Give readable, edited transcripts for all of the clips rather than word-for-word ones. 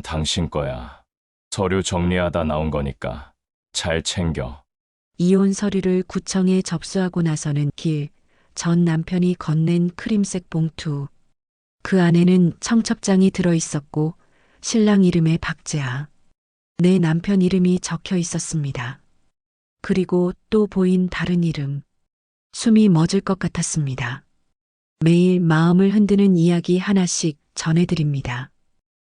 당신 거야. 서류 정리하다 나온 거니까 잘 챙겨. 이혼 서류를 구청에 접수하고 나서는 전 남편이 건넨 크림색 봉투. 그 안에는 청첩장이 들어 있었고 신랑 이름에 박재아, 내 남편 이름이 적혀 있었습니다. 그리고 또 보인 다른 이름. 숨이 멎을 것 같았습니다. 매일 마음을 흔드는 이야기 하나씩 전해드립니다.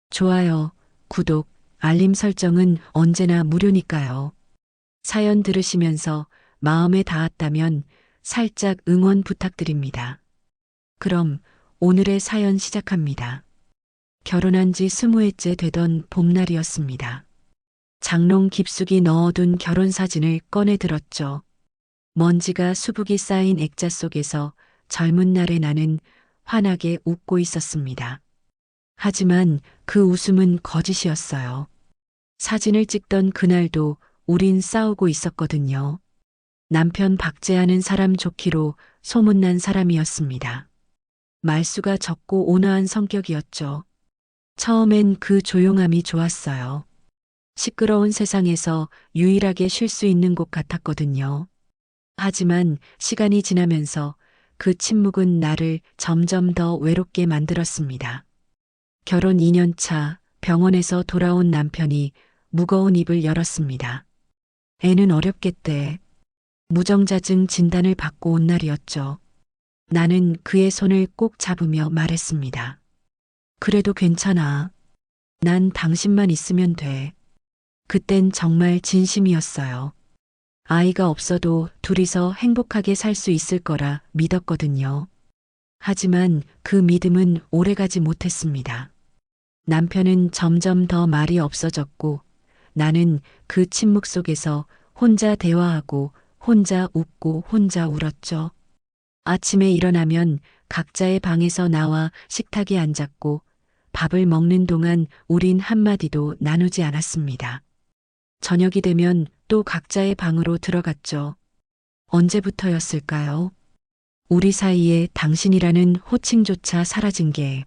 좋아요, 구독, 알림 설정은 언제나 무료니까요. 사연 들으시면서 마음에 닿았다면 살짝 응원 부탁드립니다. 그럼 오늘의 사연 시작합니다. 결혼한 지 20회째 되던 봄날이었습니다. 장롱 깊숙이 넣어둔 결혼사진을 꺼내 들었죠. 먼지가 수북이 쌓인 액자 속에서 젊은 날의 나는 환하게 웃고 있었습니다. 하지만 그 웃음은 거짓이었어요. 사진을 찍던 그날도 우린 싸우고 있었거든요. 남편 박재하는 사람 좋기로 소문난 사람이었습니다. 말수가 적고 온화한 성격이었죠. 처음엔 그 조용함이 좋았어요. 시끄러운 세상에서 유일하게 쉴 수 있는 곳 같았거든요. 하지만 시간이 지나면서 그 침묵은 나를 점점 더 외롭게 만들었습니다. 결혼 2년 차 병원에서 돌아온 남편이 무거운 입을 열었습니다. 애는 어렵겠대. 무정자증 진단을 받고 온 날이었죠. 나는 그의 손을 꼭 잡으며 말했습니다. 그래도 괜찮아. 난 당신만 있으면 돼. 그땐 정말 진심이었어요. 아이가 없어도 둘이서 행복하게 살 수 있을 거라 믿었거든요. 하지만 그 믿음은 오래가지 못했습니다. 남편은 점점 더 말이 없어졌고 나는 그 침묵 속에서 혼자 대화하고 혼자 웃고 혼자 울었죠. 아침에 일어나면 각자의 방에서 나와 식탁에 앉았고 밥을 먹는 동안 우린 한마디도 나누지 않았습니다. 저녁이 되면 또 각자의 방으로 들어갔죠. 언제부터였을까요? 우리 사이에 당신이라는 호칭조차 사라진 게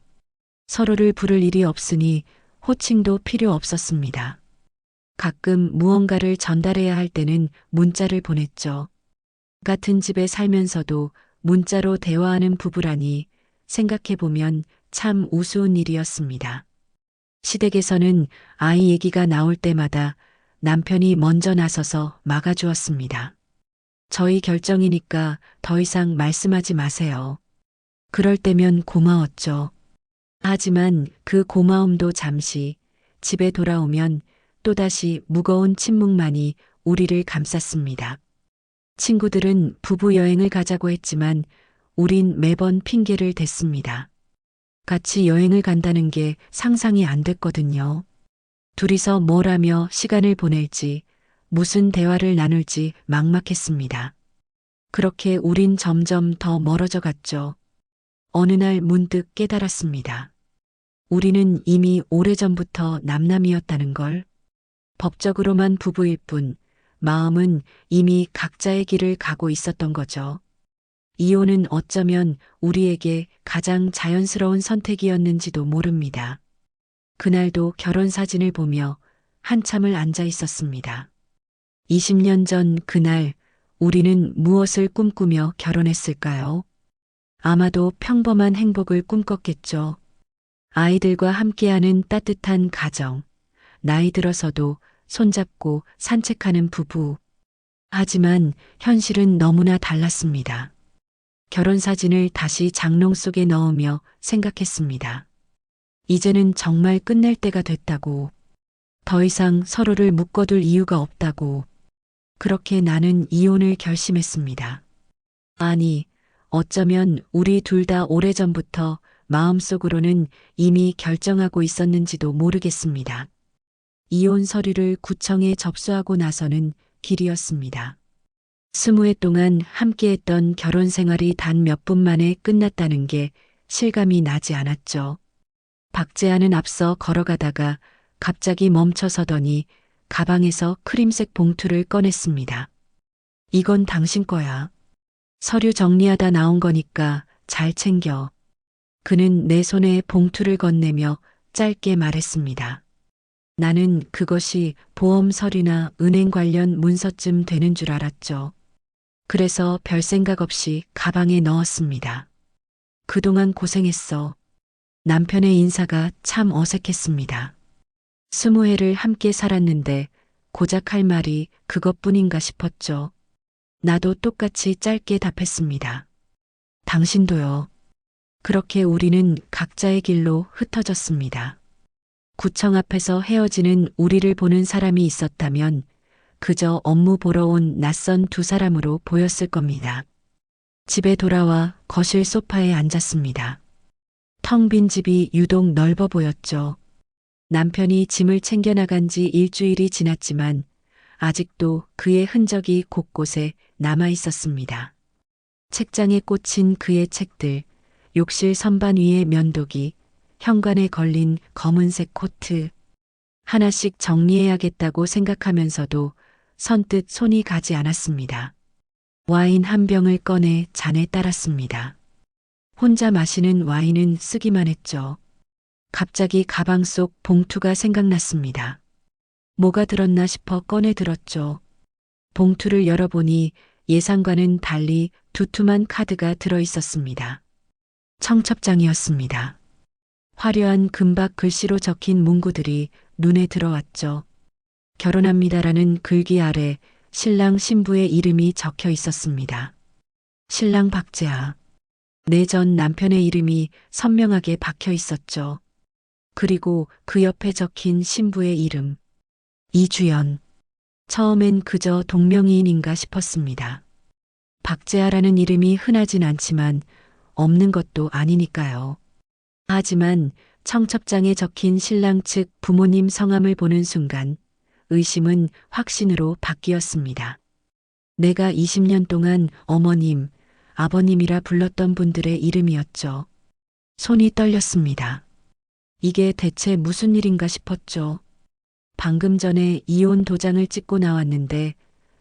서로를 부를 일이 없으니 호칭도 필요 없었습니다. 가끔 무언가를 전달해야 할 때는 문자를 보냈죠. 같은 집에 살면서도 문자로 대화하는 부부라니 생각해보면 참 우스운 일이었습니다. 시댁에서는 아이 얘기가 나올 때마다 남편이 먼저 나서서 막아주었습니다. 저희 결정이니까 더 이상 말씀하지 마세요. 그럴 때면 고마웠죠. 하지만 그 고마움도 잠시, 집에 돌아오면 또다시 무거운 침묵만이 우리를 감쌌습니다. 친구들은 부부 여행을 가자고 했지만 우린 매번 핑계를 댔습니다. 같이 여행을 간다는 게 상상이 안 됐거든요. 둘이서 뭘 하며 시간을 보낼지, 무슨 대화를 나눌지 막막했습니다. 그렇게 우린 점점 더 멀어져 갔죠. 어느 날 문득 깨달았습니다. 우리는 이미 오래전부터 남남이었다는 걸. 법적으로만 부부일 뿐, 마음은 이미 각자의 길을 가고 있었던 거죠. 이혼은 어쩌면 우리에게 가장 자연스러운 선택이었는지도 모릅니다. 그날도 결혼 사진을 보며 한참을 앉아 있었습니다. 20년 전 그날 우리는 무엇을 꿈꾸며 결혼했을까요? 아마도 평범한 행복을 꿈꿨겠죠. 아이들과 함께하는 따뜻한 가정, 나이 들어서도 손잡고 산책하는 부부. 하지만 현실은 너무나 달랐습니다. 결혼 사진을 다시 장롱 속에 넣으며 생각했습니다. 이제는 정말 끝낼 때가 됐다고. 더 이상 서로를 묶어둘 이유가 없다고. 그렇게 나는 이혼을 결심했습니다. 아니, 어쩌면 우리 둘 다 오래전부터 마음속으로는 이미 결정하고 있었는지도 모르겠습니다. 이혼 서류를 구청에 접수하고 나서는 길이었습니다. 20회 동안 함께했던 결혼 생활이 단 몇 분 만에 끝났다는 게 실감이 나지 않았죠. 박재하는 앞서 걸어가다가 갑자기 멈춰서더니 가방에서 크림색 봉투를 꺼냈습니다. 이건 당신 거야. 서류 정리하다 나온 거니까 잘 챙겨. 그는 내 손에 봉투를 건네며 짧게 말했습니다. 나는 그것이 보험 서류나 은행 관련 문서쯤 되는 줄 알았죠. 그래서 별 생각 없이 가방에 넣었습니다. 그동안 고생했어. 남편의 인사가 참 어색했습니다. 20해를 함께 살았는데 고작 할 말이 그것뿐인가 싶었죠. 나도 똑같이 짧게 답했습니다. 당신도요. 그렇게 우리는 각자의 길로 흩어졌습니다. 구청 앞에서 헤어지는 우리를 보는 사람이 있었다면 그저 업무 보러 온 낯선 두 사람으로 보였을 겁니다. 집에 돌아와 거실 소파에 앉았습니다. 텅 빈 집이 유독 넓어 보였죠. 남편이 짐을 챙겨 나간 지 일주일이 지났지만 아직도 그의 흔적이 곳곳에 남아 있었습니다. 책장에 꽂힌 그의 책들, 욕실 선반 위의 면도기, 현관에 걸린 검은색 코트. 하나씩 정리해야겠다고 생각하면서도 선뜻 손이 가지 않았습니다. 와인 한 병을 꺼내 잔에 따랐습니다. 혼자 마시는 와인은 쓰기만 했죠. 갑자기 가방 속 봉투가 생각났습니다. 뭐가 들었나 싶어 꺼내 들었죠. 봉투를 열어보니 예상과는 달리 두툼한 카드가 들어 있었습니다. 청첩장이었습니다. 화려한 금박 글씨로 적힌 문구들이 눈에 들어왔죠. 결혼합니다라는 글귀 아래 신랑 신부의 이름이 적혀 있었습니다. 신랑 박재아. 내 전 남편의 이름이 선명하게 박혀 있었죠. 그리고 그 옆에 적힌 신부의 이름. 이주연. 처음엔 그저 동명이인인가 싶었습니다. 박재아라는 이름이 흔하진 않지만 없는 것도 아니니까요. 하지만 청첩장에 적힌 신랑 측 부모님 성함을 보는 순간 의심은 확신으로 바뀌었습니다. 내가 20년 동안 어머님, 아버님이라 불렀던 분들의 이름이었죠. 손이 떨렸습니다. 이게 대체 무슨 일인가 싶었죠. 방금 전에 이혼 도장을 찍고 나왔는데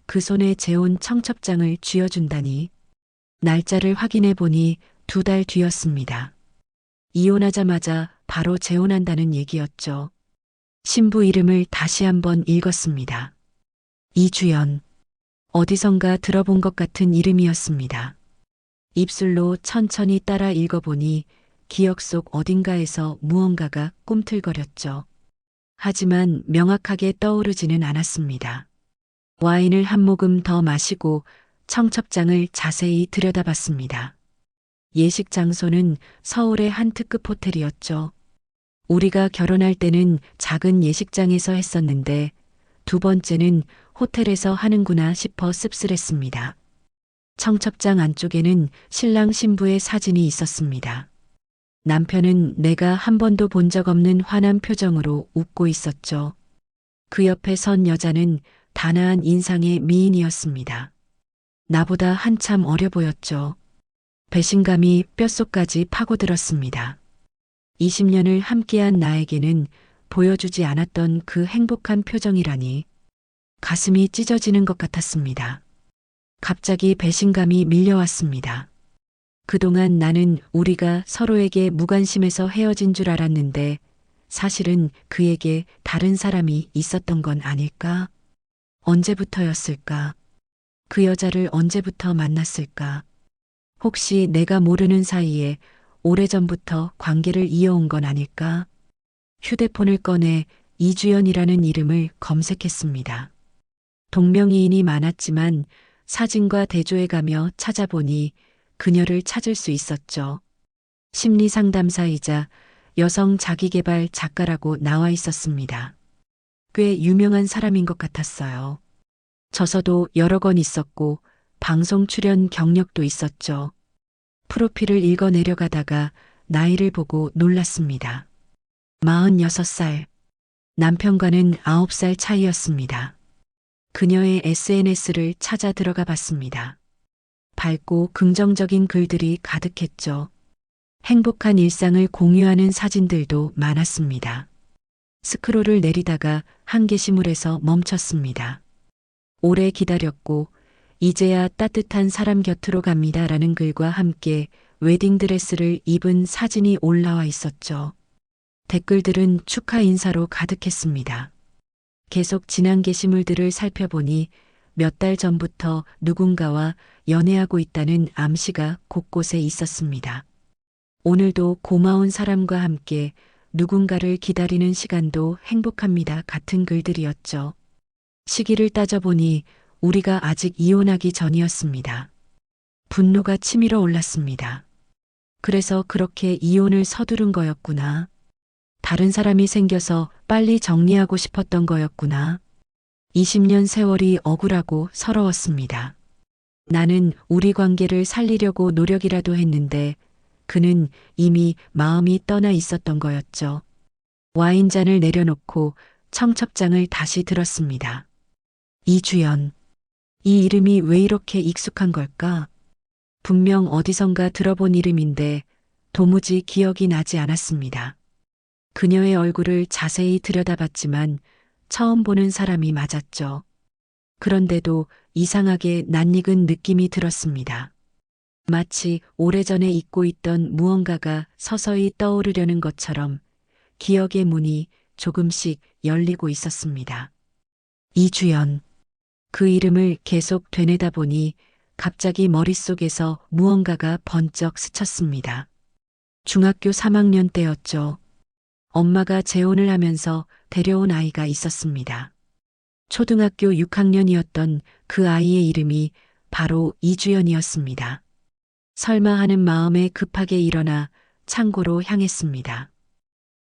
그 손에 재혼 청첩장을 쥐어준다니. 날짜를 확인해 보니 2달 뒤였습니다. 이혼하자마자 바로 재혼한다는 얘기였죠. 신부 이름을 다시 한번 읽었습니다. 이주연. 어디선가 들어본 것 같은 이름이었습니다. 입술로 천천히 따라 읽어보니 기억 속 어딘가에서 무언가가 꿈틀거렸죠. 하지만 명확하게 떠오르지는 않았습니다. 와인을 한 모금 더 마시고 청첩장을 자세히 들여다봤습니다. 예식 장소는 서울의 한 특급 호텔이었죠. 우리가 결혼할 때는 작은 예식장에서 했었는데 2번째는 호텔에서 하는구나 싶어 씁쓸했습니다. 청첩장 안쪽에는 신랑 신부의 사진이 있었습니다. 남편은 내가 한 번도 본 적 없는 환한 표정으로 웃고 있었죠. 그 옆에 선 여자는 단아한 인상의 미인이었습니다. 나보다 한참 어려 보였죠. 배신감이 뼛속까지 파고들었습니다. 20년을 함께한 나에게는 보여주지 않았던 그 행복한 표정이라니 가슴이 찢어지는 것 같았습니다. 갑자기 배신감이 밀려왔습니다. 그동안 나는 우리가 서로에게 무관심해서 헤어진 줄 알았는데 사실은 그에게 다른 사람이 있었던 건 아닐까? 언제부터였을까? 그 여자를 언제부터 만났을까? 혹시 내가 모르는 사이에 오래전부터 관계를 이어온 건 아닐까? 휴대폰을 꺼내 이주연이라는 이름을 검색했습니다. 동명이인이 많았지만 사진과 대조해가며 찾아보니 그녀를 찾을 수 있었죠. 심리 상담사이자 여성 자기계발 작가라고 나와 있었습니다. 꽤 유명한 사람인 것 같았어요. 저서도 여러 권 있었고 방송 출연 경력도 있었죠. 프로필을 읽어 내려가다가 나이를 보고 놀랐습니다. 46살. 남편과는 9살 차이였습니다. 그녀의 SNS를 찾아 들어가 봤습니다. 밝고 긍정적인 글들이 가득했죠. 행복한 일상을 공유하는 사진들도 많았습니다. 스크롤을 내리다가 한 게시물에서 멈췄습니다. 오래 기다렸고 이제야 따뜻한 사람 곁으로 갑니다라는 글과 함께 웨딩드레스를 입은 사진이 올라와 있었죠. 댓글들은 축하 인사로 가득했습니다. 계속 지난 게시물들을 살펴보니 몇 달 전부터 누군가와 연애하고 있다는 암시가 곳곳에 있었습니다. 오늘도 고마운 사람과 함께 누군가를 기다리는 시간도 행복합니다 같은 글들이었죠. 시기를 따져보니 우리가 아직 이혼하기 전이었습니다. 분노가 치밀어 올랐습니다. 그래서 그렇게 이혼을 서두른 거였구나. 다른 사람이 생겨서 빨리 정리하고 싶었던 거였구나. 20년 세월이 억울하고 서러웠습니다. 나는 우리 관계를 살리려고 노력이라도 했는데 그는 이미 마음이 떠나 있었던 거였죠. 와인잔을 내려놓고 청첩장을 다시 들었습니다. 이주연. 이 이름이 왜 이렇게 익숙한 걸까? 분명 어디선가 들어본 이름인데 도무지 기억이 나지 않았습니다. 그녀의 얼굴을 자세히 들여다봤지만 처음 보는 사람이 맞았죠. 그런데도 이상하게 낯익은 느낌이 들었습니다. 마치 오래전에 잊고 있던 무언가가 서서히 떠오르려는 것처럼 기억의 문이 조금씩 열리고 있었습니다. 이주연. 그 이름을 계속 되뇌다 보니 갑자기 머릿속에서 무언가가 번쩍 스쳤습니다. 중학교 3학년 때였죠. 엄마가 재혼을 하면서 데려온 아이가 있었습니다. 초등학교 6학년이었던 그 아이의 이름이 바로 이주연이었습니다. 설마 하는 마음에 급하게 일어나 창고로 향했습니다.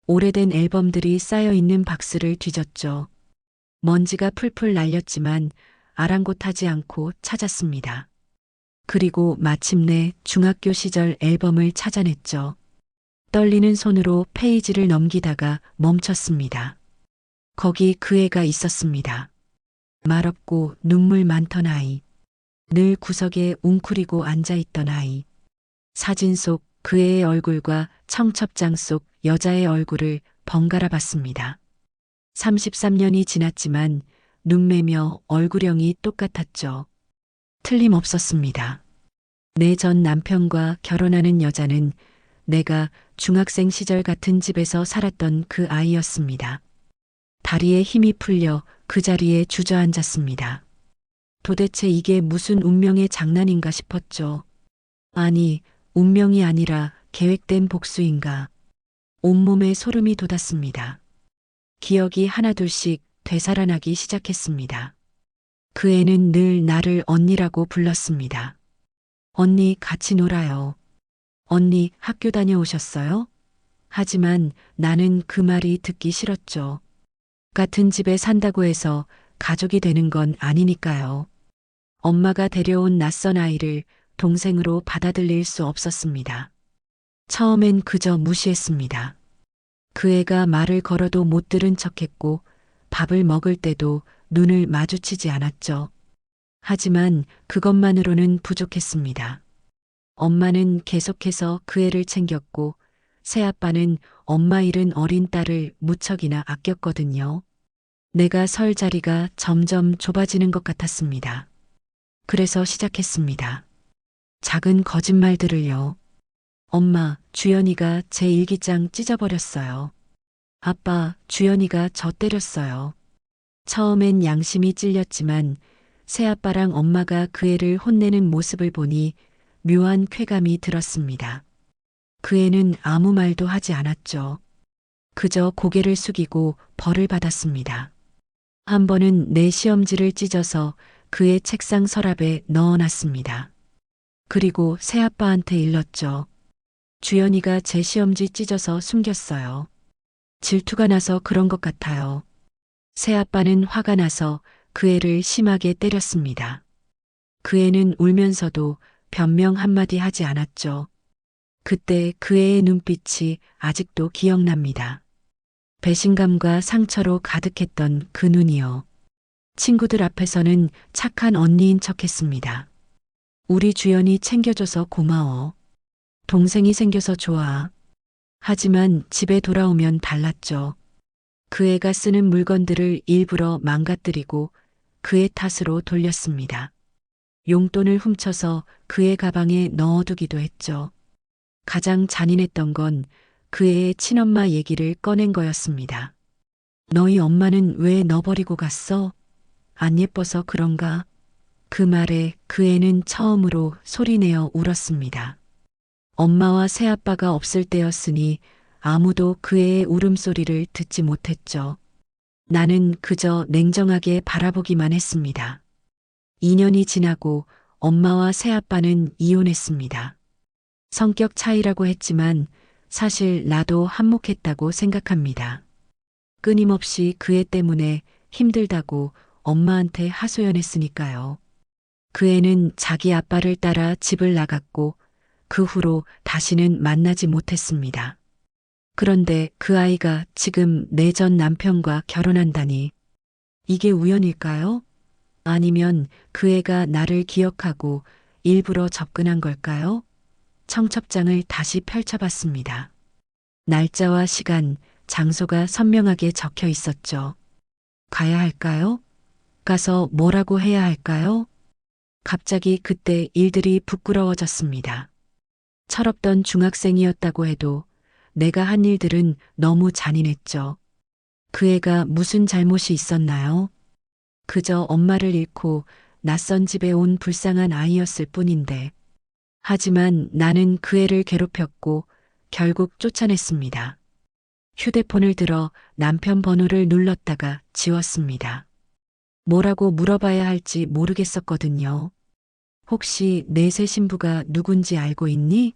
오래된 앨범들이 쌓여 있는 박스를 뒤졌죠. 먼지가 풀풀 날렸지만 아랑곳하지 않고 찾았습니다. 그리고 마침내 중학교 시절 앨범을 찾아냈죠. 떨리는 손으로 페이지를 넘기다가 멈췄습니다. 거기 그 애가 있었습니다. 말없고 눈물 많던 아이. 늘 구석에 웅크리고 앉아있던 아이. 사진 속 그 애의 얼굴과 청첩장 속 여자의 얼굴을 번갈아 봤습니다. 33년이 지났지만 눈매며 얼굴형이 똑같았죠. 틀림없었습니다. 내 전 남편과 결혼하는 여자는 내가 중학생 시절 같은 집에서 살았던 그 아이였습니다. 다리에 힘이 풀려 그 자리에 주저앉았습니다. 도대체 이게 무슨 운명의 장난인가 싶었죠. 아니, 운명이 아니라 계획된 복수인가. 온몸에 소름이 돋았습니다. 기억이 하나둘씩 되살아나기 시작했습니다. 그 애는 늘 나를 언니라고 불렀습니다. 언니 같이 놀아요. 언니 학교 다녀오셨어요? 하지만 나는 그 말이 듣기 싫었죠. 같은 집에 산다고 해서 가족이 되는 건 아니니까요. 엄마가 데려온 낯선 아이를 동생으로 받아들일 수 없었습니다. 처음엔 그저 무시했습니다. 그 애가 말을 걸어도 못 들은 척했고 밥을 먹을 때도 눈을 마주치지 않았죠. 하지만 그것만으로는 부족했습니다. 엄마는 계속해서 그 애를 챙겼고 새아빠는 엄마 잃은 어린 딸을 무척이나 아꼈거든요. 내가 설 자리가 점점 좁아지는 것 같았습니다. 그래서 시작했습니다. 작은 거짓말들을요. 엄마, 주연이가 제 일기장 찢어버렸어요. 아빠, 주연이가 저 때렸어요. 처음엔 양심이 찔렸지만 새아빠랑 엄마가 그 애를 혼내는 모습을 보니 묘한 쾌감이 들었습니다. 그 애는 아무 말도 하지 않았죠. 그저 고개를 숙이고 벌을 받았습니다. 한 번은 내 시험지를 찢어서 그의 책상 서랍에 넣어놨습니다. 그리고 새아빠한테 일렀죠. 주연이가 제 시험지 찢어서 숨겼어요. 질투가 나서 그런 것 같아요. 새아빠는 화가 나서 그 애를 심하게 때렸습니다. 그 애는 울면서도 변명 한마디 하지 않았죠. 그때 그 애의 눈빛이 아직도 기억납니다. 배신감과 상처로 가득했던 그 눈이요. 친구들 앞에서는 착한 언니인 척했습니다. 우리 주연이 챙겨줘서 고마워. 동생이 생겨서 좋아. 하지만 집에 돌아오면 달랐죠. 그 애가 쓰는 물건들을 일부러 망가뜨리고 그의 탓으로 돌렸습니다. 용돈을 훔쳐서 그의 가방에 넣어두기도 했죠. 가장 잔인했던 건 그의 친엄마 얘기를 꺼낸 거였습니다. 너희 엄마는 왜 너 버리고 갔어? 안 예뻐서 그런가? 그 말에 그 애는 처음으로 소리내어 울었습니다. 엄마와 새아빠가 없을 때였으니 아무도 그 애의 울음소리를 듣지 못했죠. 나는 그저 냉정하게 바라보기만 했습니다. 2년이 지나고 엄마와 새아빠는 이혼했습니다. 성격 차이라고 했지만 사실 나도 한몫했다고 생각합니다. 끊임없이 그 애 때문에 힘들다고 엄마한테 하소연했으니까요. 그 애는 자기 아빠를 따라 집을 나갔고 그 후로 다시는 만나지 못했습니다. 그런데 그 아이가 지금 내 전 남편과 결혼한다니 이게 우연일까요? 아니면 그 애가 나를 기억하고 일부러 접근한 걸까요? 청첩장을 다시 펼쳐봤습니다. 날짜와 시간, 장소가 선명하게 적혀 있었죠. 가야 할까요? 가서 뭐라고 해야 할까요? 갑자기 그때 일들이 부끄러워졌습니다. 철없던 중학생이었다고 해도 내가 한 일들은 너무 잔인했죠. 그 애가 무슨 잘못이 있었나요? 그저 엄마를 잃고 낯선 집에 온 불쌍한 아이였을 뿐인데. 하지만 나는 그 애를 괴롭혔고 결국 쫓아냈습니다. 휴대폰을 들어 남편 번호를 눌렀다가 지웠습니다. 뭐라고 물어봐야 할지 모르겠었거든요. 혹시 내 새 신부가 누군지 알고 있니?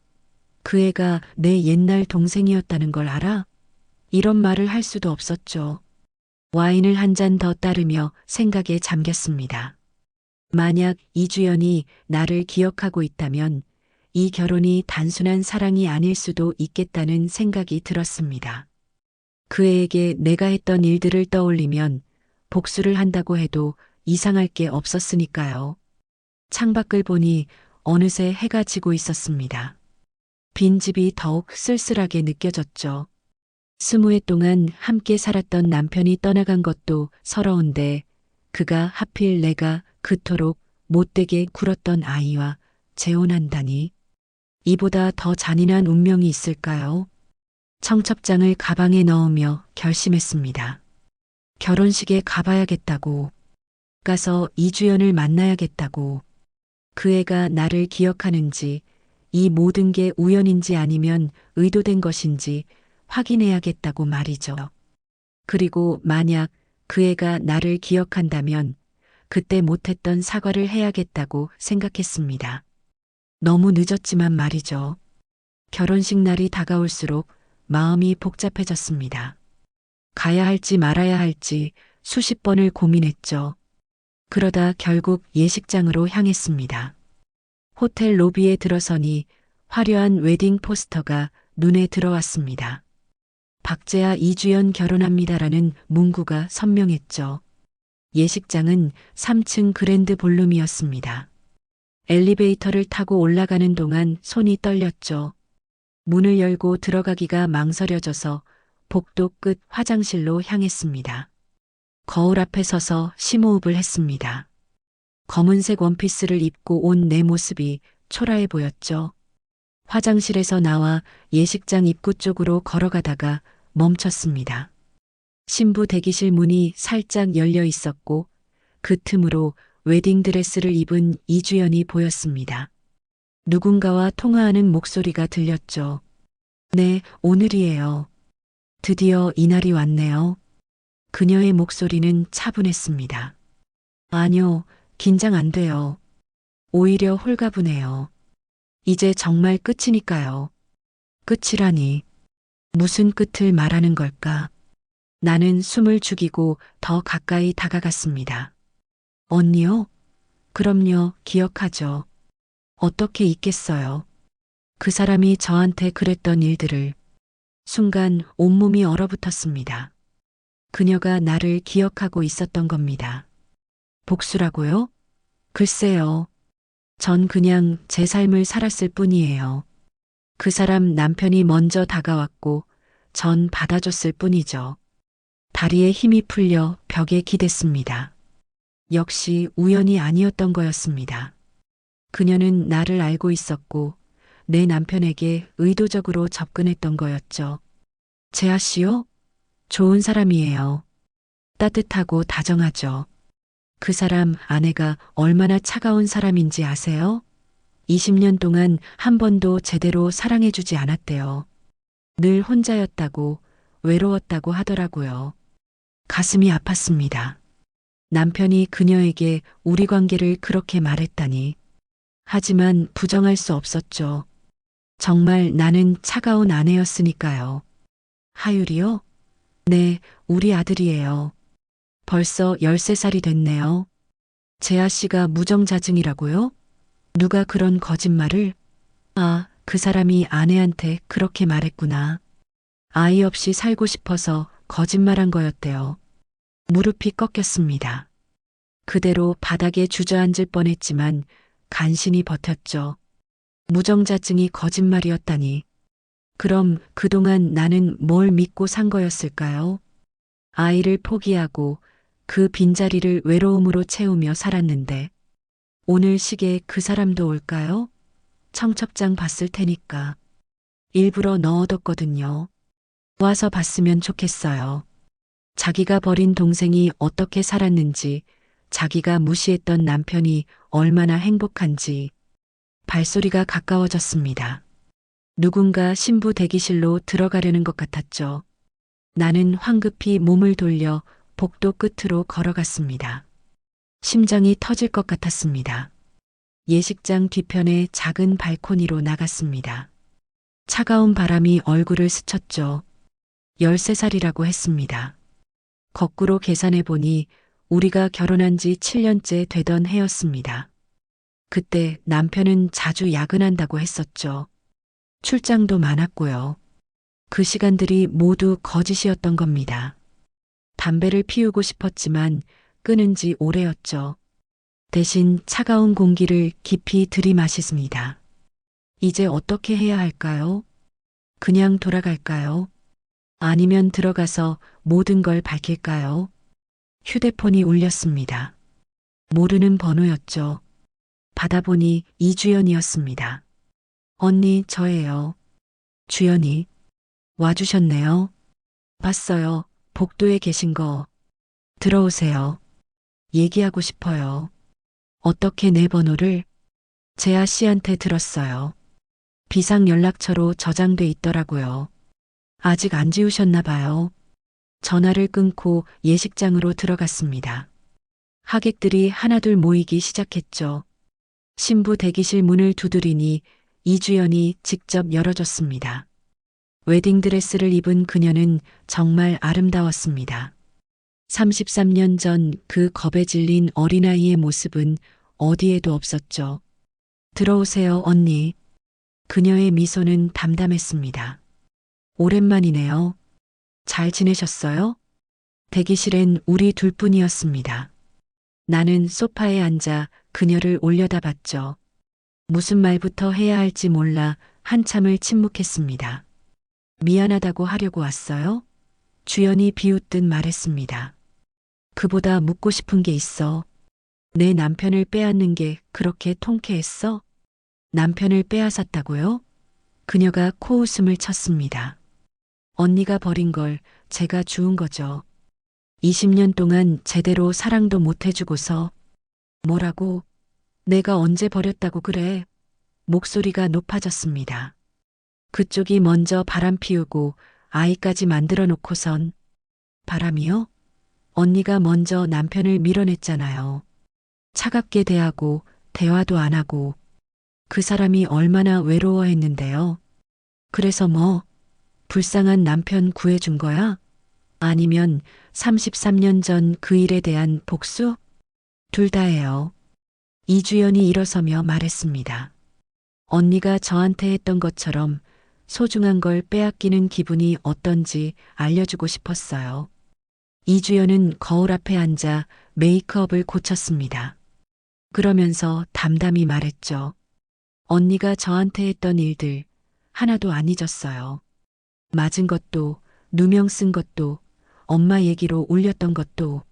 그 애가 내 옛날 동생이었다는 걸 알아? 이런 말을 할 수도 없었죠. 와인을 한 잔 더 따르며 생각에 잠겼습니다. 만약 이주연이 나를 기억하고 있다면 이 결혼이 단순한 사랑이 아닐 수도 있겠다는 생각이 들었습니다. 그 애에게 내가 했던 일들을 떠올리면 복수를 한다고 해도 이상할 게 없었으니까요. 창밖을 보니 어느새 해가 지고 있었습니다. 빈집이 더욱 쓸쓸하게 느껴졌죠. 20해 동안 함께 살았던 남편이 떠나간 것도 서러운데 그가 하필 내가 그토록 못되게 굴었던 아이와 재혼한다니 이보다 더 잔인한 운명이 있을까요? 청첩장을 가방에 넣으며 결심했습니다. 결혼식에 가봐야겠다고, 가서 이주연을 만나야겠다고, 그 애가 나를 기억하는지, 이 모든 게 우연인지 아니면 의도된 것인지 확인해야겠다고 말이죠. 그리고 만약 그 애가 나를 기억한다면 그때 못했던 사과를 해야겠다고 생각했습니다. 너무 늦었지만 말이죠. 결혼식 날이 다가올수록 마음이 복잡해졌습니다. 가야 할지 말아야 할지 수십 번을 고민했죠. 그러다 결국 예식장으로 향했습니다. 호텔 로비에 들어서니 화려한 웨딩 포스터가 눈에 들어왔습니다. 박재아 이주연 결혼합니다라는 문구가 선명했죠. 예식장은 3층 그랜드 볼룸이었습니다. 엘리베이터를 타고 올라가는 동안 손이 떨렸죠. 문을 열고 들어가기가 망설여져서 복도 끝 화장실로 향했습니다. 거울 앞에 서서 심호흡을 했습니다. 검은색 원피스를 입고 온 내 모습이 초라해 보였죠. 화장실에서 나와 예식장 입구 쪽으로 걸어가다가 멈췄습니다. 신부 대기실 문이 살짝 열려 있었고 그 틈으로 웨딩드레스를 입은 이주연이 보였습니다. 누군가와 통화하는 목소리가 들렸죠. 네, 오늘이에요. 드디어 이날이 왔네요. 그녀의 목소리는 차분했습니다. 아니요, 긴장 안 돼요. 오히려 홀가분해요. 이제 정말 끝이니까요. 끝이라니. 무슨 끝을 말하는 걸까? 나는 숨을 죽이고 더 가까이 다가갔습니다. 언니요? 그럼요, 기억하죠. 어떻게 잊겠어요. 그 사람이 저한테 그랬던 일들을. 순간 온몸이 얼어붙었습니다. 그녀가 나를 기억하고 있었던 겁니다. 복수라고요? 글쎄요. 전 그냥 제 삶을 살았을 뿐이에요. 그 사람 남편이 먼저 다가왔고 전 받아줬을 뿐이죠. 다리에 힘이 풀려 벽에 기댔습니다. 역시 우연이 아니었던 거였습니다. 그녀는 나를 알고 있었고 내 남편에게 의도적으로 접근했던 거였죠. 재하 씨요? 좋은 사람이에요. 따뜻하고 다정하죠. 그 사람 아내가 얼마나 차가운 사람인지 아세요? 20년 동안 한 번도 제대로 사랑해주지 않았대요. 늘 혼자였다고, 외로웠다고 하더라고요. 가슴이 아팠습니다. 남편이 그녀에게 우리 관계를 그렇게 말했다니. 하지만 부정할 수 없었죠. 정말 나는 차가운 아내였으니까요. 하율이요? 네, 우리 아들이에요. 벌써 13살이 됐네요. 재하 씨가 무정자증이라고요? 누가 그런 거짓말을? 아, 그 사람이 아내한테 그렇게 말했구나. 아이 없이 살고 싶어서 거짓말한 거였대요. 무릎이 꺾였습니다. 그대로 바닥에 주저앉을 뻔했지만 간신히 버텼죠. 무정자증이 거짓말이었다니. 그럼 그동안 나는 뭘 믿고 산 거였을까요? 아이를 포기하고 그 빈자리를 외로움으로 채우며 살았는데 오늘 시계에 그 사람도 올까요? 청첩장 봤을 테니까. 일부러 넣어뒀거든요. 와서 봤으면 좋겠어요. 자기가 버린 동생이 어떻게 살았는지, 자기가 무시했던 남편이 얼마나 행복한지. 발소리가 가까워졌습니다. 누군가 신부 대기실로 들어가려는 것 같았죠. 나는 황급히 몸을 돌려 복도 끝으로 걸어갔습니다. 심장이 터질 것 같았습니다. 예식장 뒤편의 작은 발코니로 나갔습니다. 차가운 바람이 얼굴을 스쳤죠. 13살이라고 했습니다. 거꾸로 계산해 보니 우리가 결혼한 지 7년째 되던 해였습니다. 그때 남편은 자주 야근한다고 했었죠. 출장도 많았고요. 그 시간들이 모두 거짓이었던 겁니다. 담배를 피우고 싶었지만 끊은 지 오래였죠. 대신 차가운 공기를 깊이 들이마셨습니다. 이제 어떻게 해야 할까요? 그냥 돌아갈까요? 아니면 들어가서 모든 걸 밝힐까요? 휴대폰이 울렸습니다. 모르는 번호였죠. 받아보니 이주연이었습니다. 언니, 저예요. 주연이. 와주셨네요. 봤어요. 복도에 계신 거. 들어오세요. 얘기하고 싶어요. 어떻게 내 번호를? 재하 씨한테 들었어요. 비상 연락처로 저장돼 있더라고요. 아직 안 지우셨나 봐요. 전화를 끊고 예식장으로 들어갔습니다. 하객들이 하나둘 모이기 시작했죠. 신부 대기실 문을 두드리니 이주연이 직접 열어줬습니다. 웨딩드레스를 입은 그녀는 정말 아름다웠습니다. 33년 전 그 겁에 질린 어린아이의 모습은 어디에도 없었죠. 들어오세요, 언니. 그녀의 미소는 담담했습니다. 오랜만이네요. 잘 지내셨어요? 대기실엔 우리 둘뿐이었습니다. 나는 소파에 앉아 그녀를 올려다봤죠. 무슨 말부터 해야 할지 몰라 한참을 침묵했습니다. 미안하다고 하려고 왔어요? 주연이 비웃듯 말했습니다. 그보다 묻고 싶은 게 있어. 내 남편을 빼앗는 게 그렇게 통쾌했어? 남편을 빼앗았다고요? 그녀가 코웃음을 쳤습니다. 언니가 버린 걸 제가 주운 거죠. 20년 동안 제대로 사랑도 못 해주고서. 뭐라고? 내가 언제 버렸다고 그래? 목소리가 높아졌습니다. 그쪽이 먼저 바람 피우고 아이까지 만들어 놓고선. 바람이요? 언니가 먼저 남편을 밀어냈잖아요. 차갑게 대하고 대화도 안 하고. 그 사람이 얼마나 외로워했는데요. 그래서 뭐? 불쌍한 남편 구해준 거야? 아니면 33년 전 그 일에 대한 복수? 둘 다예요. 이주연이 일어서며 말했습니다. 언니가 저한테 했던 것처럼 소중한 걸 빼앗기는 기분이 어떤지 알려주고 싶었어요. 이주연은 거울 앞에 앉아 메이크업을 고쳤습니다. 그러면서 담담히 말했죠. 언니가 저한테 했던 일들 하나도 안 잊었어요. 맞은 것도, 누명 쓴 것도, 엄마 얘기로 울렸던 것도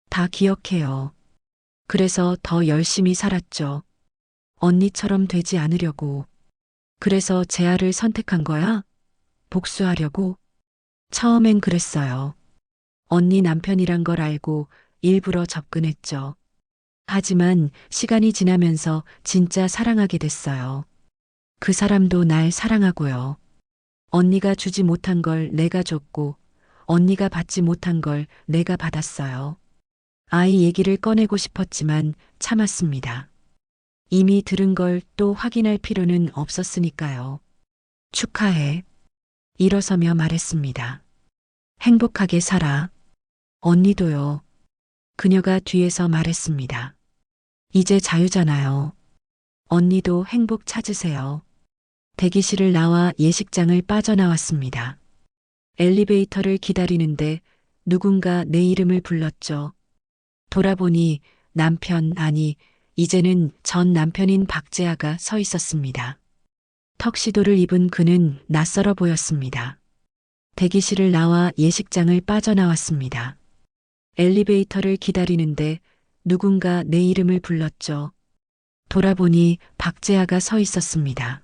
다 기억해요. 그래서 더 열심히 살았죠. 언니처럼 되지 않으려고. 그래서 재하를 선택한 거야? 복수하려고? 처음엔 그랬어요. 언니 남편이란 걸 알고 일부러 접근했죠. 하지만 시간이 지나면서 진짜 사랑하게 됐어요. 그 사람도 날 사랑하고요. 언니가 주지 못한 걸 내가 줬고, 언니가 받지 못한 걸 내가 받았어요. 아이 얘기를 꺼내고 싶었지만 참았습니다. 이미 들은 걸 또 확인할 필요는 없었으니까요. 축하해. 일어서며 말했습니다. 행복하게 살아. 언니도요. 그녀가 뒤에서 말했습니다. 이제 자유잖아요. 언니도 행복 찾으세요. 대기실을 나와 예식장을 빠져나왔습니다. 엘리베이터를 기다리는데 누군가 내 이름을 불렀죠. 돌아보니 남편, 아니, 이제는 전 남편인 박재아가 서 있었습니다. 턱시도를 입은 그는 낯설어 보였습니다. 대기실을 나와 예식장을 빠져나왔습니다. 엘리베이터를 기다리는데 누군가 내 이름을 불렀죠. 돌아보니 박재아가 서 있었습니다.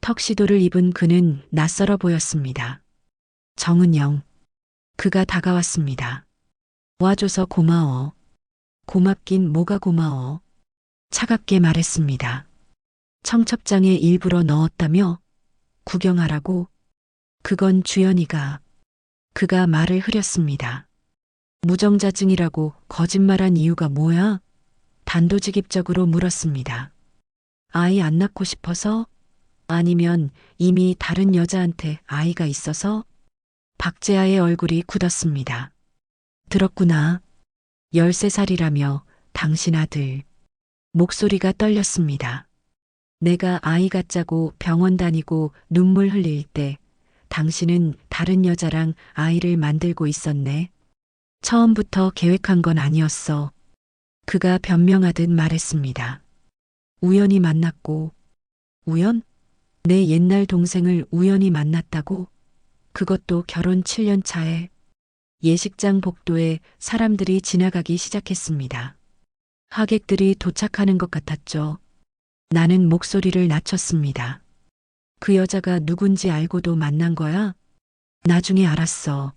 턱시도를 입은 그는 낯설어 보였습니다. 정은영. 그가 다가왔습니다. 와줘서 고마워. 고맙긴 뭐가 고마워. 차갑게 말했습니다. 청첩장에 일부러 넣었다며? 구경하라고? 그건 주연이가. 그가 말을 흐렸습니다. 무정자증이라고 거짓말한 이유가 뭐야? 단도직입적으로 물었습니다. 아이 안 낳고 싶어서? 아니면 이미 다른 여자한테 아이가 있어서? 박재아의 얼굴이 굳었습니다. 들었구나. 13살이라며 당신 아들. 목소리가 떨렸습니다. 내가 아이 갖자고 병원 다니고 눈물 흘릴 때 당신은 다른 여자랑 아이를 만들고 있었네. 처음부터 계획한 건 아니었어. 그가 변명하듯 말했습니다. 우연히 만났고. 우연? 내 옛날 동생을 우연히 만났다고? 그것도 결혼 7년 차에. 예식장 복도에 사람들이 지나가기 시작했습니다. 하객들이 도착하는 것 같았죠. 나는 목소리를 낮췄습니다. 그 여자가 누군지 알고도 만난 거야? 나중에 알았어.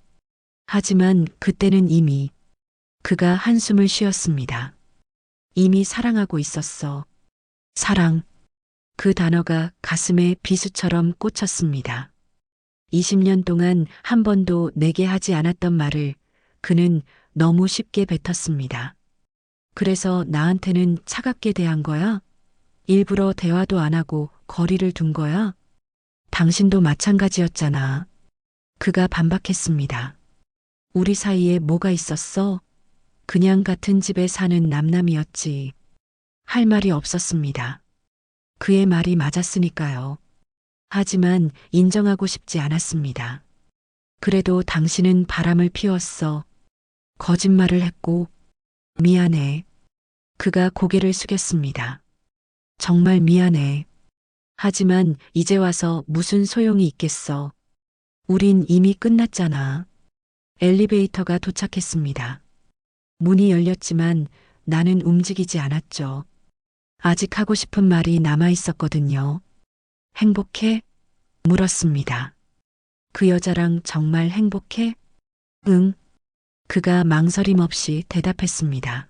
하지만 그때는 이미. 그가 한숨을 쉬었습니다. 이미 사랑하고 있었어. 사랑. 그 단어가 가슴에 비수처럼 꽂혔습니다. 20년 동안 한 번도 내게 하지 않았던 말을 그는 너무 쉽게 뱉었습니다. 그래서 나한테는 차갑게 대한 거야? 일부러 대화도 안 하고 거리를 둔 거야? 당신도 마찬가지였잖아. 그가 반박했습니다. 우리 사이에 뭐가 있었어? 그냥 같은 집에 사는 남남이었지. 할 말이 없었습니다. 그의 말이 맞았으니까요. 하지만 인정하고 싶지 않았습니다. 그래도 당신은 바람을 피웠어. 거짓말을 했고. 미안해. 그가 고개를 숙였습니다. 정말 미안해. 하지만 이제 와서 무슨 소용이 있겠어. 우린 이미 끝났잖아. 엘리베이터가 도착했습니다. 문이 열렸지만 나는 움직이지 않았죠. 아직 하고 싶은 말이 남아 있었거든요. 행복해? 물었습니다. 그 여자랑 정말 행복해? 응. 그가 망설임 없이 대답했습니다.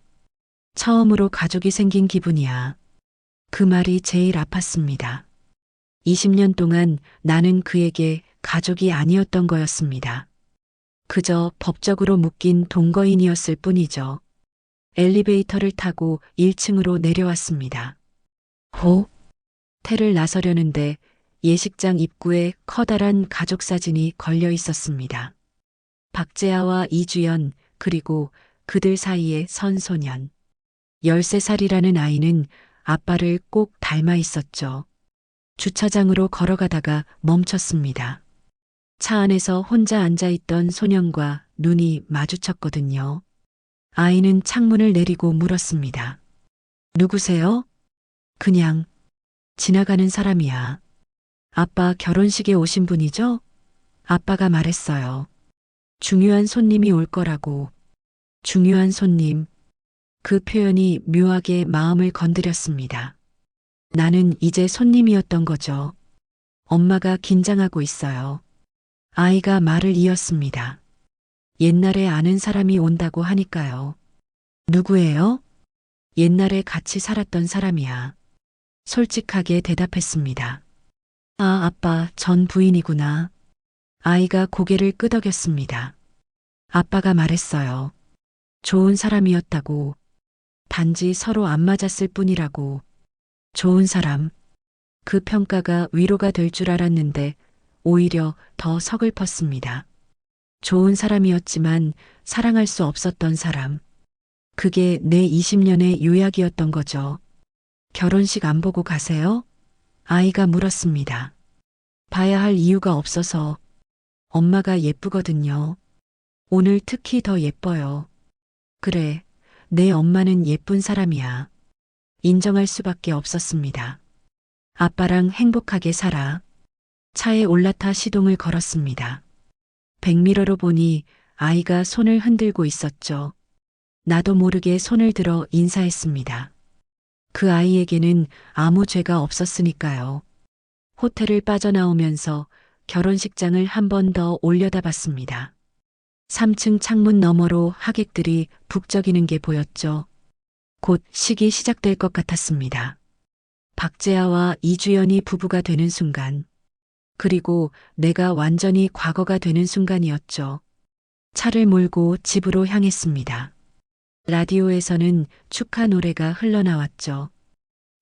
처음으로 가족이 생긴 기분이야. 그 말이 제일 아팠습니다. 20년 동안 나는 그에게 가족이 아니었던 거였습니다. 그저 법적으로 묶인 동거인이었을 뿐이죠. 엘리베이터를 타고 1층으로 내려왔습니다. 호텔을 나서려는데 예식장 입구에 커다란 가족 사진이 걸려 있었습니다. 박재아와 이주연, 그리고 그들 사이의 선소년. 13살이라는 아이는 아빠를 꼭 닮아 있었죠. 주차장으로 걸어가다가 멈췄습니다. 차 안에서 혼자 앉아있던 소년과 눈이 마주쳤거든요. 아이는 창문을 내리고 물었습니다. 누구세요? 그냥 지나가는 사람이야. 아빠 결혼식에 오신 분이죠? 아빠가 말했어요. 중요한 손님이 올 거라고. 중요한 손님. 그 표현이 묘하게 마음을 건드렸습니다. 나는 이제 손님이었던 거죠. 엄마가 긴장하고 있어요. 아이가 말을 이었습니다. 옛날에 아는 사람이 온다고 하니까요. 누구예요? 옛날에 같이 살았던 사람이야. 솔직하게 대답했습니다. 아, 아빠, 전 부인이구나. 아이가 고개를 끄덕였습니다. 아빠가 말했어요. 좋은 사람이었다고. 단지 서로 안 맞았을 뿐이라고. 좋은 사람. 그 평가가 위로가 될 줄 알았는데 오히려 더 서글펐습니다. 좋은 사람이었지만 사랑할 수 없었던 사람. 그게 내 20년의 요약이었던 거죠. 결혼식 안 보고 가세요? 아이가 물었습니다. 봐야 할 이유가 없어서. 엄마가 예쁘거든요. 오늘 특히 더 예뻐요. 그래, 내 엄마는 예쁜 사람이야. 인정할 수밖에 없었습니다. 아빠랑 행복하게 살아. 차에 올라타 시동을 걸었습니다. 백미러로 보니 아이가 손을 흔들고 있었죠. 나도 모르게 손을 들어 인사했습니다. 그 아이에게는 아무 죄가 없었으니까요. 호텔을 빠져나오면서 결혼식장을 한 번 더 올려다봤습니다. 3층 창문 너머로 하객들이 북적이는 게 보였죠. 곧 식이 시작될 것 같았습니다. 박재아와 이주연이 부부가 되는 순간, 그리고 내가 완전히 과거가 되는 순간이었죠. 차를 몰고 집으로 향했습니다. 라디오에서는 축하 노래가 흘러나왔죠.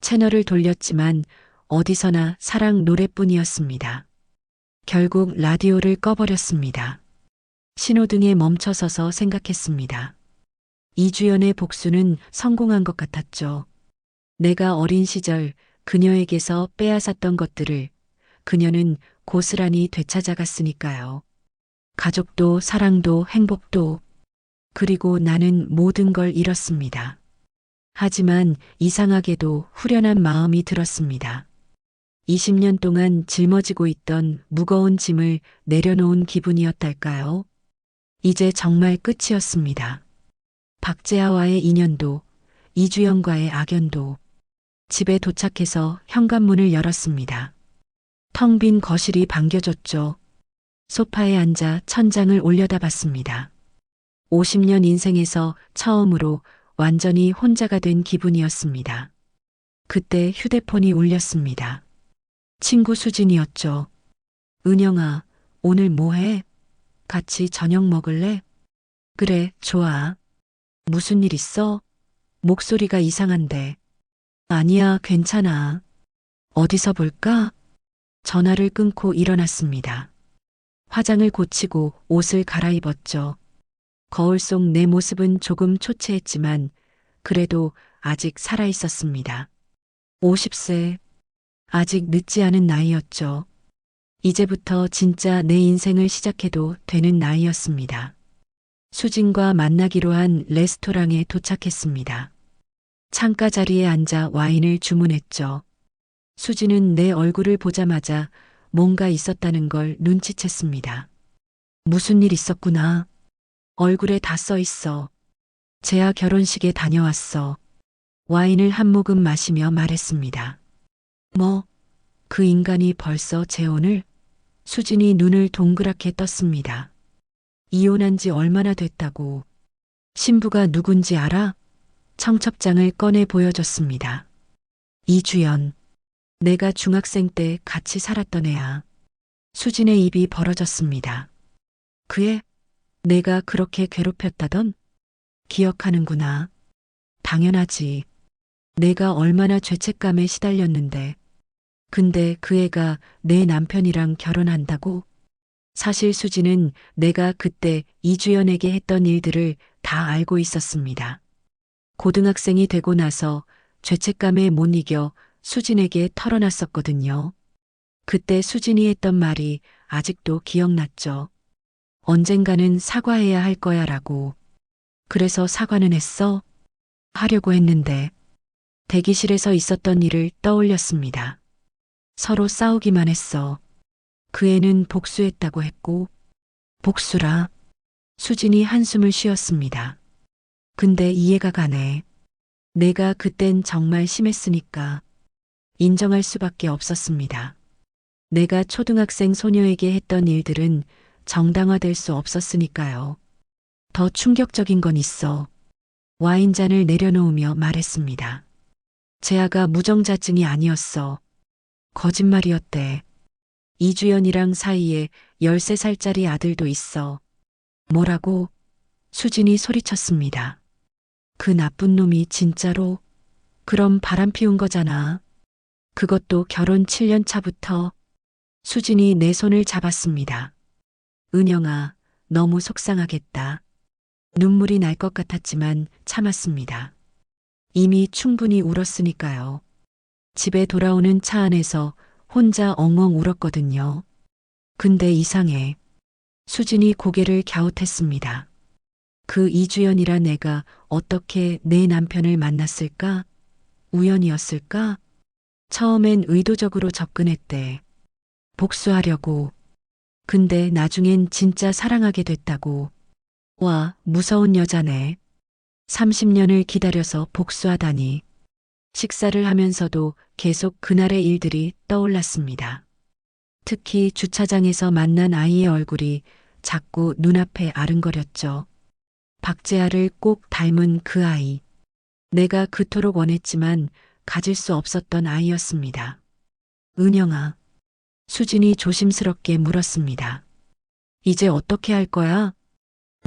채널을 돌렸지만 어디서나 사랑 노래뿐이었습니다. 결국 라디오를 꺼버렸습니다. 신호등에 멈춰서서 생각했습니다. 이주연의 복수는 성공한 것 같았죠. 내가 어린 시절 그녀에게서 빼앗았던 것들을 그녀는 고스란히 되찾아갔으니까요. 가족도 사랑도 행복도, 그리고 나는 모든 걸 잃었습니다. 하지만 이상하게도 후련한 마음이 들었습니다. 20년 동안 짊어지고 있던 무거운 짐을 내려놓은 기분이었달까요? 이제 정말 끝이었습니다. 박재하와의 인연도, 이주연과의 악연도. 집에 도착해서 현관문을 열었습니다. 텅 빈 거실이 반겨졌죠. 소파에 앉아 천장을 올려다봤습니다. 50년 인생에서 처음으로 완전히 혼자가 된 기분이었습니다. 그때 휴대폰이 울렸습니다. 친구 수진이었죠. 은영아, 오늘 뭐해? 같이 저녁 먹을래? 그래, 좋아. 무슨 일 있어? 목소리가 이상한데. 아니야, 괜찮아. 어디서 볼까? 전화를 끊고 일어났습니다. 화장을 고치고 옷을 갈아입었죠. 거울 속 내 모습은 조금 초췌했지만 그래도 아직 살아 있었습니다. 50세. 아직 늦지 않은 나이였죠. 이제부터 진짜 내 인생을 시작해도 되는 나이였습니다. 수진과 만나기로 한 레스토랑에 도착했습니다. 창가 자리에 앉아 와인을 주문했죠. 수진은 내 얼굴을 보자마자 뭔가 있었다는 걸 눈치챘습니다. 무슨 일 있었구나. 얼굴에 다 써 있어. 재하 결혼식에 다녀왔어. 와인을 한 모금 마시며 말했습니다. 뭐, 그 인간이 벌써 재혼을? 수진이 눈을 동그랗게 떴습니다. 이혼한 지 얼마나 됐다고. 신부가 누군지 알아? 청첩장을 꺼내 보여줬습니다. 이주연. 내가 중학생 때 같이 살았던 애야. 수진의 입이 벌어졌습니다. 그 애? 내가 그렇게 괴롭혔다던? 기억하는구나. 당연하지. 내가 얼마나 죄책감에 시달렸는데. 근데 그 애가 내 남편이랑 결혼한다고? 사실 수진은 내가 그때 이주연에게 했던 일들을 다 알고 있었습니다. 고등학생이 되고 나서 죄책감에 못 이겨 수진에게 털어놨었거든요. 그때 수진이 했던 말이 아직도 기억났죠. 언젠가는 사과해야 할 거야 라고. 그래서 사과는 했어? 하려고 했는데 대기실에서 있었던 일을 떠올렸습니다. 서로 싸우기만 했어. 그 애는 복수했다고 했고. 복수라. 수진이 한숨을 쉬었습니다. 근데 이해가 가네. 내가 그땐 정말 심했으니까 인정할 수밖에 없었습니다. 내가 초등학생 소녀에게 했던 일들은 정당화될 수 없었으니까요. 더 충격적인 건 있어. 와인잔을 내려놓으며 말했습니다. 재아가 무정자증이 아니었어. 거짓말이었대. 이주연이랑 사이에 13살짜리 아들도 있어. 뭐라고? 수진이 소리쳤습니다. 그 나쁜 놈이 진짜로? 그럼 바람 피운 거잖아. 그것도 결혼 7년 차부터. 수진이 내 손을 잡았습니다. 은영아, 너무 속상하겠다. 눈물이 날 것 같았지만 참았습니다. 이미 충분히 울었으니까요. 집에 돌아오는 차 안에서 혼자 엉엉 울었거든요. 근데 이상해. 수진이 고개를 갸웃했습니다. 그 이주연이란 애가 어떻게 내 남편을 만났을까? 우연이었을까? 처음엔 의도적으로 접근했대. 복수하려고. 근데 나중엔 진짜 사랑하게 됐다고. 와, 무서운 여자네. 30년을 기다려서 복수하다니. 식사를 하면서도 계속 그날의 일들이 떠올랐습니다. 특히 주차장에서 만난 아이의 얼굴이 자꾸 눈앞에 아른거렸죠. 박재아를 꼭 닮은 그 아이. 내가 그토록 원했지만 가질 수 없었던 아이였습니다. 은영아. 수진이 조심스럽게 물었습니다. 이제 어떻게 할 거야?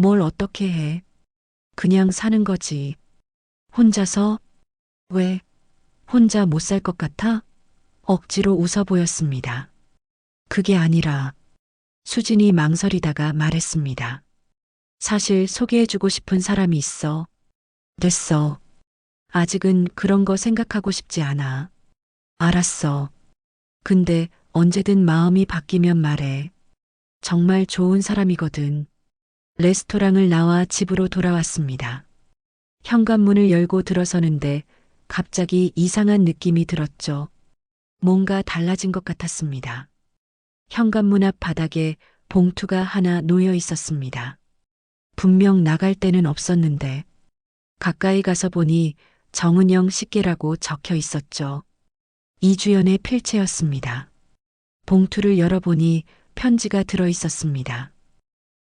뭘 어떻게 해? 그냥 사는 거지. 혼자서? 왜? 혼자 못 살 것 같아? 억지로 웃어 보였습니다. 그게 아니라 수진이 망설이다가 말했습니다. 사실 소개해주고 싶은 사람이 있어. 됐어. 아직은 그런 거 생각하고 싶지 않아. 알았어. 근데 언제든 마음이 바뀌면 말해. 정말 좋은 사람이거든. 레스토랑을 나와 집으로 돌아왔습니다. 현관문을 열고 들어서는데 갑자기 이상한 느낌이 들었죠. 뭔가 달라진 것 같았습니다. 현관문 앞 바닥에 봉투가 하나 놓여 있었습니다. 분명 나갈 때는 없었는데 가까이 가서 보니 정은영 식계라고 적혀 있었죠. 이주연의 필체였습니다. 봉투를 열어보니 편지가 들어 있었습니다.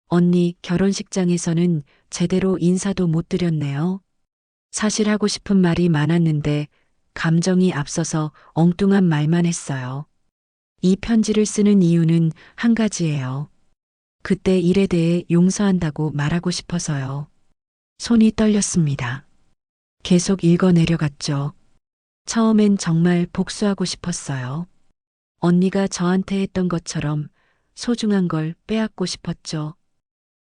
언니, 결혼식장에서는 제대로 인사도 못 드렸네요. 사실 하고 싶은 말이 많았는데 감정이 앞서서 엉뚱한 말만 했어요. 이 편지를 쓰는 이유는 한 가지예요. 그때 일에 대해 용서한다고 말하고 싶어서요. 손이 떨렸습니다. 계속 읽어 내려갔죠. 처음엔 정말 복수하고 싶었어요. 언니가 저한테 했던 것처럼 소중한 걸 빼앗고 싶었죠.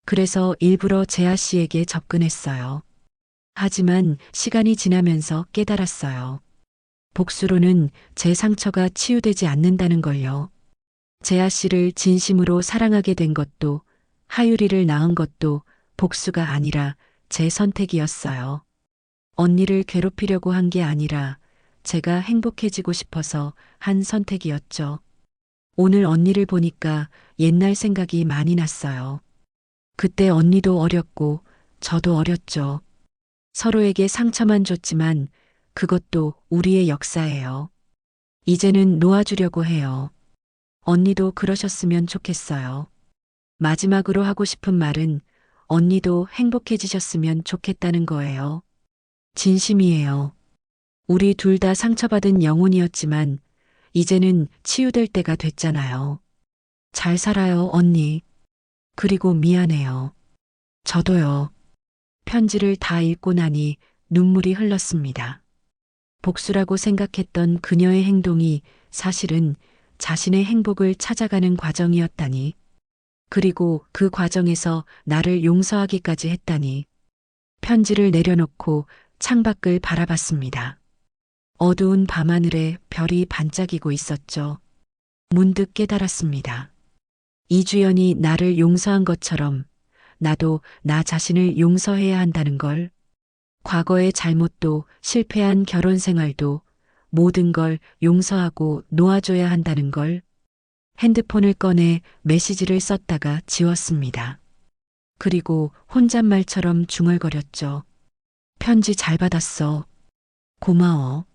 그래서 일부러 재아 씨에게 접근했어요. 하지만 시간이 지나면서 깨달았어요. 복수로는 제 상처가 치유되지 않는다는 걸요. 재아 씨를 진심으로 사랑하게 된 것도 하유리를 낳은 것도 복수가 아니라 제 선택이었어요. 언니를 괴롭히려고 한 게 아니라 제가 행복해지고 싶어서 한 선택이었죠. 오늘 언니를 보니까 옛날 생각이 많이 났어요. 그때 언니도 어렸고 저도 어렸죠. 서로에게 상처만 줬지만 그것도 우리의 역사예요. 이제는 놓아주려고 해요. 언니도 그러셨으면 좋겠어요. 마지막으로 하고 싶은 말은 언니도 행복해지셨으면 좋겠다는 거예요. 진심이에요. 우리 둘 다 상처받은 영혼이었지만 이제는 치유될 때가 됐잖아요. 잘 살아요, 언니. 그리고 미안해요. 저도요. 편지를 다 읽고 나니 눈물이 흘렀습니다. 복수라고 생각했던 그녀의 행동이 사실은 자신의 행복을 찾아가는 과정이었다니. 그리고 그 과정에서 나를 용서하기까지 했다니. 편지를 내려놓고 창밖을 바라봤습니다. 어두운 밤하늘에 별이 반짝이고 있었죠. 문득 깨달았습니다. 이주연이 나를 용서한 것처럼 나도 나 자신을 용서해야 한다는 걸. 과거의 잘못도 실패한 결혼 생활도 모든 걸 용서하고 놓아줘야 한다는 걸. 핸드폰을 꺼내 메시지를 썼다가 지웠습니다. 그리고 혼잣말처럼 중얼거렸죠. 편지 잘 받았어. 고마워.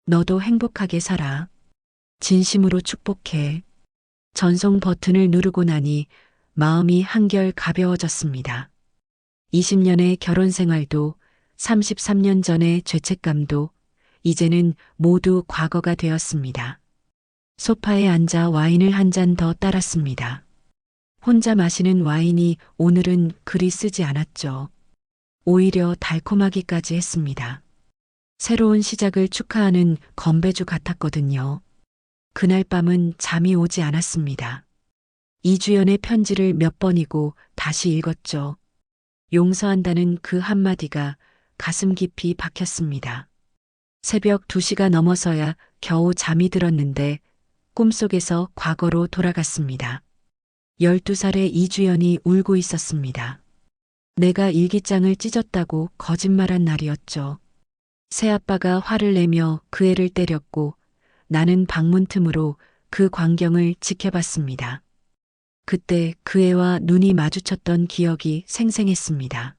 너도 행복하게 살아. 진심으로 축복해. 전송 버튼을 누르고 나니 마음이 한결 가벼워졌습니다. 20년의 결혼 생활도 33년 전의 죄책감도 이제는 모두 과거가 되었습니다. 소파에 앉아 와인을 한 잔 더 따랐습니다. 혼자 마시는 와인이 오늘은 그리 쓰지 않았죠. 오히려 달콤하기까지 했습니다. 새로운 시작을 축하하는 건배주 같았거든요. 그날 밤은 잠이 오지 않았습니다. 이주연의 편지를 몇 번이고 다시 읽었죠. 용서한다는 그 한마디가 가슴 깊이 박혔습니다. 새벽 2시가 넘어서야 겨우 잠이 들었는데 꿈속에서 과거로 돌아갔습니다. 12살의 이주연이 울고 있었습니다. 내가 일기장을 찢었다고 거짓말한 날이었죠. 새아빠가 화를 내며 그 애를 때렸고 나는 방문 틈으로 그 광경을 지켜봤습니다. 그때 그 애와 눈이 마주쳤던 기억이 생생했습니다.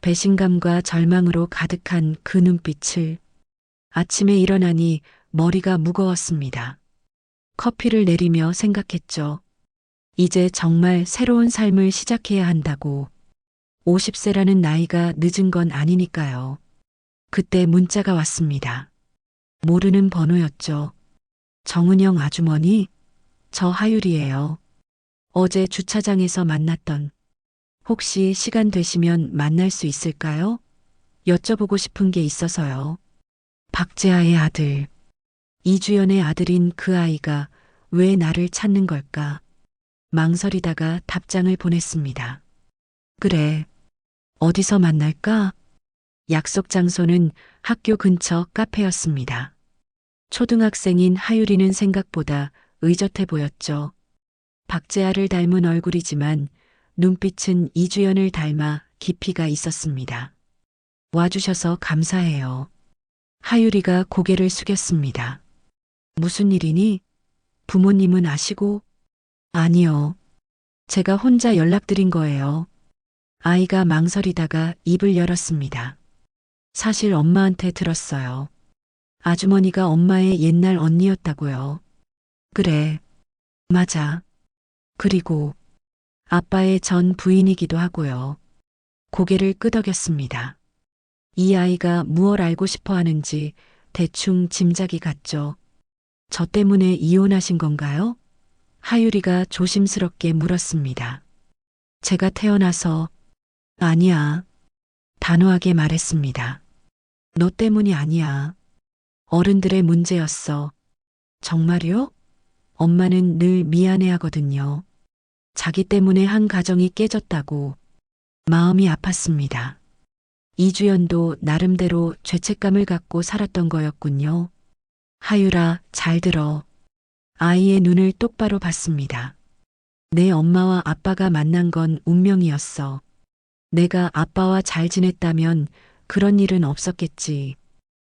배신감과 절망으로 가득한 그 눈빛을 아침에 일어나니 머리가 무거웠습니다. 커피를 내리며 생각했죠. 이제 정말 새로운 삶을 시작해야 한다고. 50세라는 나이가 늦은 건 아니니까요. 그때 문자가 왔습니다. 모르는 번호였죠. 정은영 아주머니, 저 하율이에요. 어제 주차장에서 만났던. 혹시 시간 되시면 만날 수 있을까요? 여쭤보고 싶은 게 있어서요. 박재하의 아들, 이주연의 아들인 그 아이가 왜 나를 찾는 걸까? 망설이다가 답장을 보냈습니다. 그래, 어디서 만날까? 약속 장소는 학교 근처 카페였습니다. 초등학생인 하율이는 생각보다 의젓해 보였죠. 박재하를 닮은 얼굴이지만 눈빛은 이주연을 닮아 깊이가 있었습니다. 와주셔서 감사해요. 하율이가 고개를 숙였습니다. 무슨 일이니? 부모님은 아시고? 아니요. 제가 혼자 연락드린 거예요. 아이가 망설이다가 입을 열었습니다. 사실 엄마한테 들었어요. 아주머니가 엄마의 옛날 언니였다고요. 그래. 맞아. 그리고 아빠의 전 부인이기도 하고요. 고개를 끄덕였습니다. 이 아이가 무얼 알고 싶어 하는지 대충 짐작이 갔죠. 저 때문에 이혼하신 건가요? 하율이가 조심스럽게 물었습니다. 제가 태어나서 아니야. 단호하게 말했습니다. 너 때문이 아니야. 어른들의 문제였어. 정말요? 엄마는 늘 미안해 하거든요. 자기 때문에 한 가정이 깨졌다고. 마음이 아팠습니다. 이주연도 나름대로 죄책감을 갖고 살았던 거였군요. 하율아, 잘 들어. 아이의 눈을 똑바로 봤습니다. 내 엄마와 아빠가 만난 건 운명이었어. 내가 아빠와 잘 지냈다면 그런 일은 없었겠지.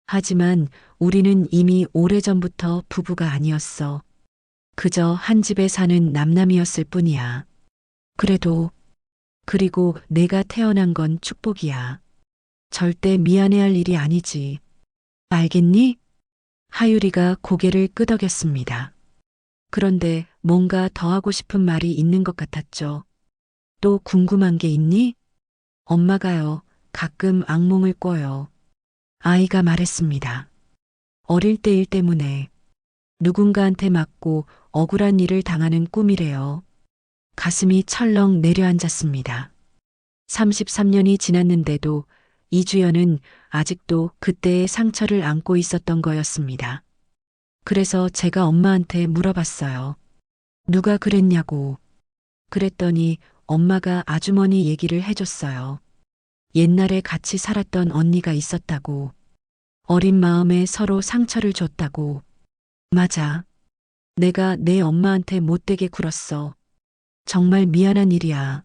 하지만 우리는 이미 오래전부터 부부가 아니었어. 그저 한 집에 사는 남남이었을 뿐이야. 그리고 내가 태어난 건 축복이야. 절대 미안해할 일이 아니지. 알겠니? 하율이가 고개를 끄덕였습니다. 그런데 뭔가 더 하고 싶은 말이 있는 것 같았죠. 또 궁금한 게 있니? 엄마가요, 가끔 악몽을 꿔요. 아이가 말했습니다. 어릴 때 일 때문에 누군가한테 맞고 억울한 일을 당하는 꿈이래요. 가슴이 철렁 내려앉았습니다. 33년이 지났는데도 이주연은 아직도 그때의 상처를 안고 있었던 거였습니다. 그래서 제가 엄마한테 물어봤어요. 누가 그랬냐고. 그랬더니 엄마가 아주머니 얘기를 해줬어요. 옛날에 같이 살았던 언니가 있었다고. 어린 마음에 서로 상처를 줬다고. 맞아. 내가 내 엄마한테 못되게 굴었어. 정말 미안한 일이야.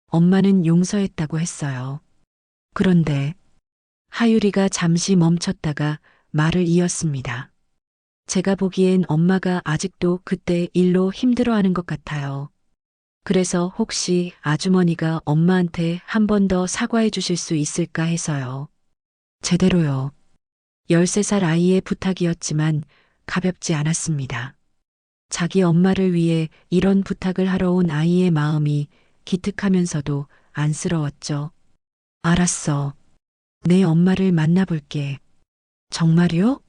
엄마는 용서했다고 했어요. 그런데 하율이가 잠시 멈췄다가 말을 이었습니다. 제가 보기엔 엄마가 아직도 그때 일로 힘들어하는 것 같아요. 그래서 혹시 아주머니가 엄마한테 한 번 더 사과해 주실 수 있을까 해서요. 제대로요. 13살 아이의 부탁이었지만 가볍지 않았습니다. 자기 엄마를 위해 이런 부탁을 하러 온 아이의 마음이 기특하면서도 안쓰러웠죠. 알았어. 내 엄마를 만나볼게. 정말요?